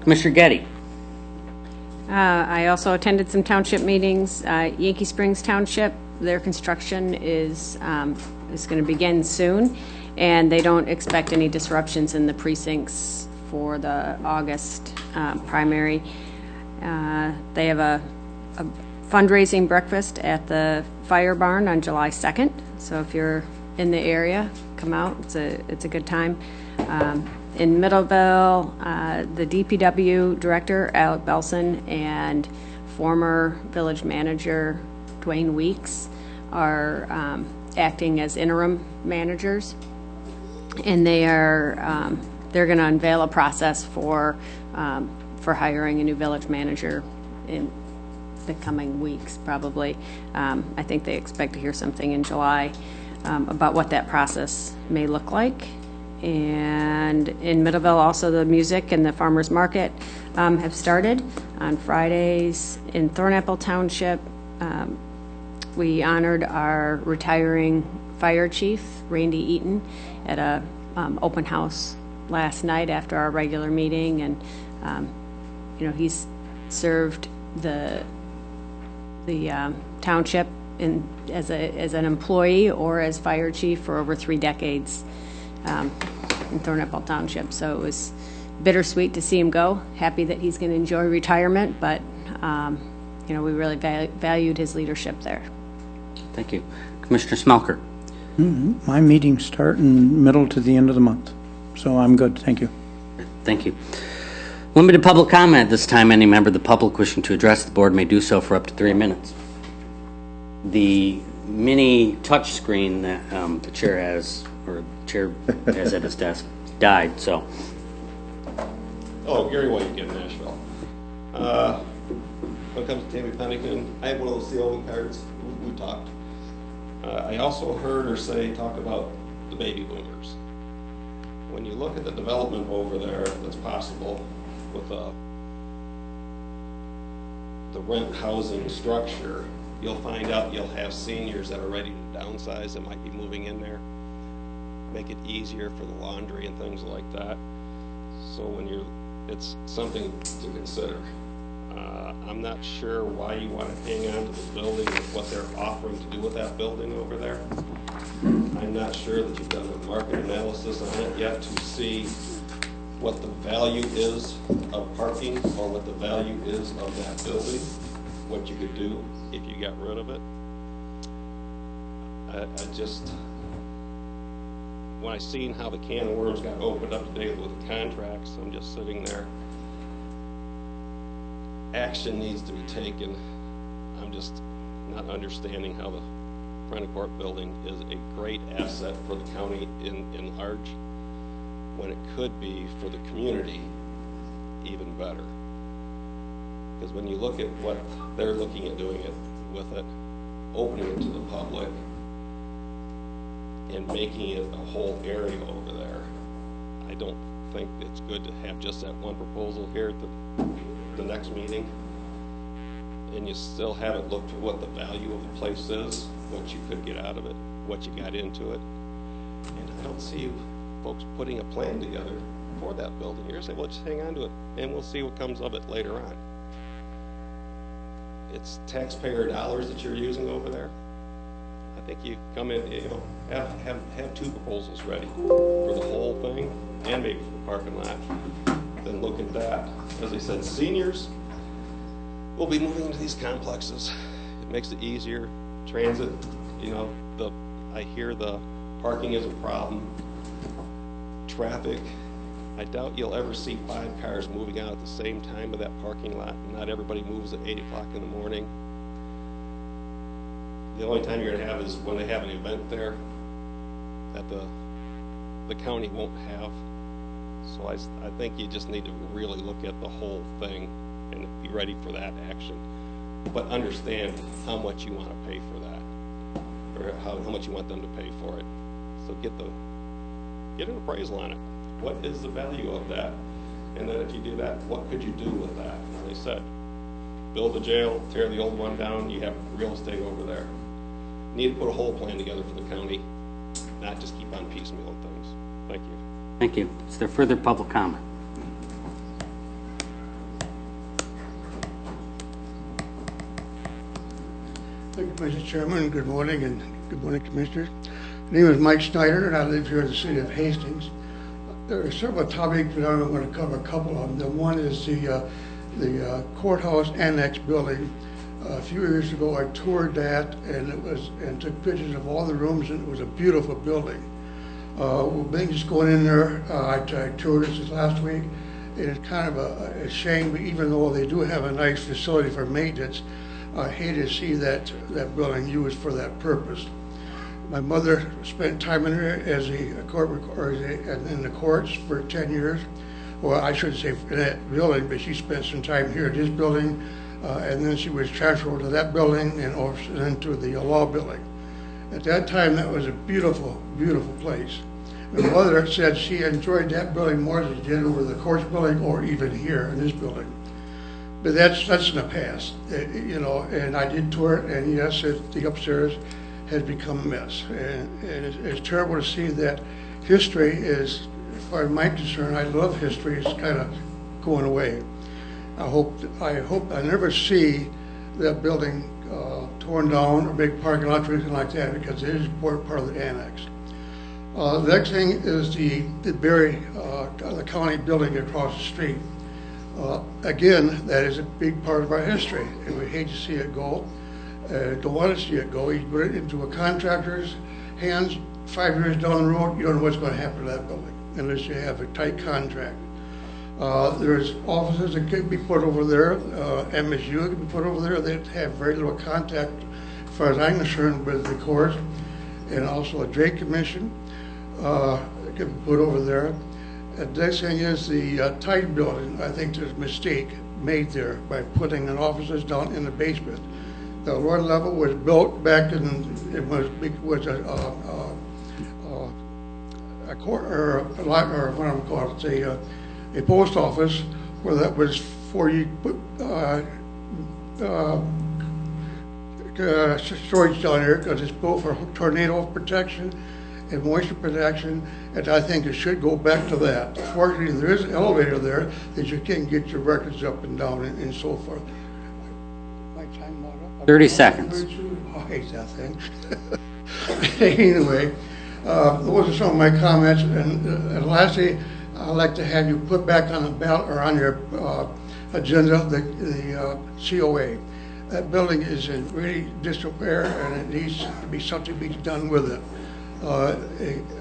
Commissioner Getty. I also attended some township meetings. Yankee Springs Township, their construction is going to begin soon, and they don't expect any disruptions in the precincts for the August primary. They have a fundraising breakfast at the Fire Barn on July 2nd, so if you're in the area, come out. It's a good time. In Middleville, the DPW director, Alec Belson, and former village manager, Dwayne Weeks, are acting as interim managers. And they're going to unveil a process for hiring a new village manager in the coming weeks, probably. I think they expect to hear something in July about what that process may look like. And in Middleville, also the music and the farmers market have started on Fridays. In Thornapple Township, we honored our retiring fire chief, Randy Eaton, at a open house last night after our regular meeting. And he's served the township as an employee or as fire chief for over 3 decades. In Thornapple Township, so it was bittersweet to see him go. Happy that he's going to enjoy retirement, but we really valued his leadership there. Thank you. Commissioner Smelker. My meetings start in middle to the end of the month, so I'm good. Thank you. Thank you. Limited public comment this time. Any member of the public wishing to address the board may do so for up to 3 minutes. The mini touch screen that the chair has, or chair has at his desk, died, so. Oh, Gary White again, Nashville. When it comes to Tammy Pennington, I have one of those COE cards. We talked. I also heard her talk about the baby boomers. When you look at the development over there that's possible with the rent housing structure, you'll find out you'll have seniors that are ready to downsize that might be moving in there. Make it easier for the laundry and things like that. So it's something to consider. I'm not sure why you want to hang on to the building with what they're offering to do with that building over there. I'm not sure that you've done a market analysis on it yet to see what the value is of parking or what the value is of that building, what you could do if you got rid of it. When I seen how the can of worms got opened up today with the contracts, I'm just sitting there. Action needs to be taken. I'm just not understanding how the Frenicourt building is a great asset for the county in large, when it could be for the community even better. Because when you look at what they're looking at doing it with it, opening it to the public, and making it a whole area over there, I don't think it's good to have just that one proposal here at the next meeting, and you still haven't looked at what the value of the place is, what you could get out of it, what you got into it. And I don't see you folks putting a plan together for that building. You're saying, well, just hang on to it, and we'll see what comes of it later on. It's taxpayer dollars that you're using over there. I think you come in, have two proposals ready for the whole thing and maybe for the parking lot. Then look at that. As I said, seniors will be moving into these complexes. It makes it easier. Transit, I hear the parking is a problem. Traffic, I doubt you'll ever see 5 cars moving out at the same time of that parking lot. Not everybody moves at 8 o'clock in the morning. The only time you're gonna have is when they have an event there that the county won't have. So I think you just need to really look at the whole thing and be ready for that action. But understand how much you want to pay for that, or how much you want them to pay for it. So get an appraisal on it. What is the value of that? And then if you do that, what could you do with that? As I said, build a jail, tear the old one down, you have real estate over there. You need to put a whole plan together for the county, not just keep on piecemealing things. Thank you. Thank you. Is there further public comment? Thank you, Mr. Chairman. Good morning, and good morning, Commissioners. My name is Mike Snyder, and I live here in the city of Hastings. There are several topics, but I'm going to cover a couple of them. The one is the courthouse annex building. A few years ago, I toured that, and took pictures of all the rooms, and it was a beautiful building. We've been just going in there. I toured this last week, and it's kind of a shame, even though they do have a nice facility for maintenance. I hate to see that building used for that purpose. My mother spent time in there as a court in the courts for 10 years. Well, I shouldn't say in that building, but she spent some time here at this building, and then she was transferred to that building and then to the law building. At that time, that was a beautiful, beautiful place. My mother said she enjoyed that building more than she did over the courts building or even here in this building. But that's in the past, and I did tour it, and yes, the upstairs has become a mess. And it's terrible to see that history is, as far as I'm concerned, I love history, it's kind of going away. I hope I never see that building torn down or big parking lot or anything like that, because it is part of the annex. The next thing is the county building across the street. Again, that is a big part of our history, and we hate to see it go. Don't want to see it go. You put it into a contractor's hands, 5 years down the road, you don't know what's going to happen to that building unless you have a tight contract. There's offices that could be put over there. MSU could be put over there. They have very little contact, as far as I'm concerned, with the courts, and also a Drake Commission could be put over there. The next thing is the Tide building. I think there's a mistake made there by putting an offices down in the basement. The lower level was built back in, it was a court, or what I'm calling it, a post office, where that was for you put storage down here, because it's built for tornado protection and moisture protection, and I think it should go back to that. Fortunately, there is an elevator there that you can get your records up and down and so forth. My time not up. 30 seconds. I hate that thing. Anyway, those are some of my comments, and lastly, I'd like to have you put back on the ballot or on your agenda the COA. That building is in really disrepair, and it needs to be something be done with it.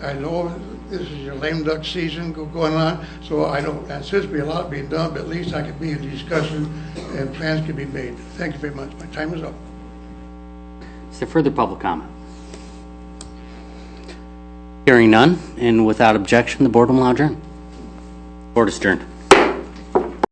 I know this is your lame duck season going on, so I don't anticipate a lot being done, but at least I could be in discussion and plans can be made. Thank you very much. My time is up. Is there further public comment? Hearing none, and without objection, the board will now adjourn. Board is adjourned.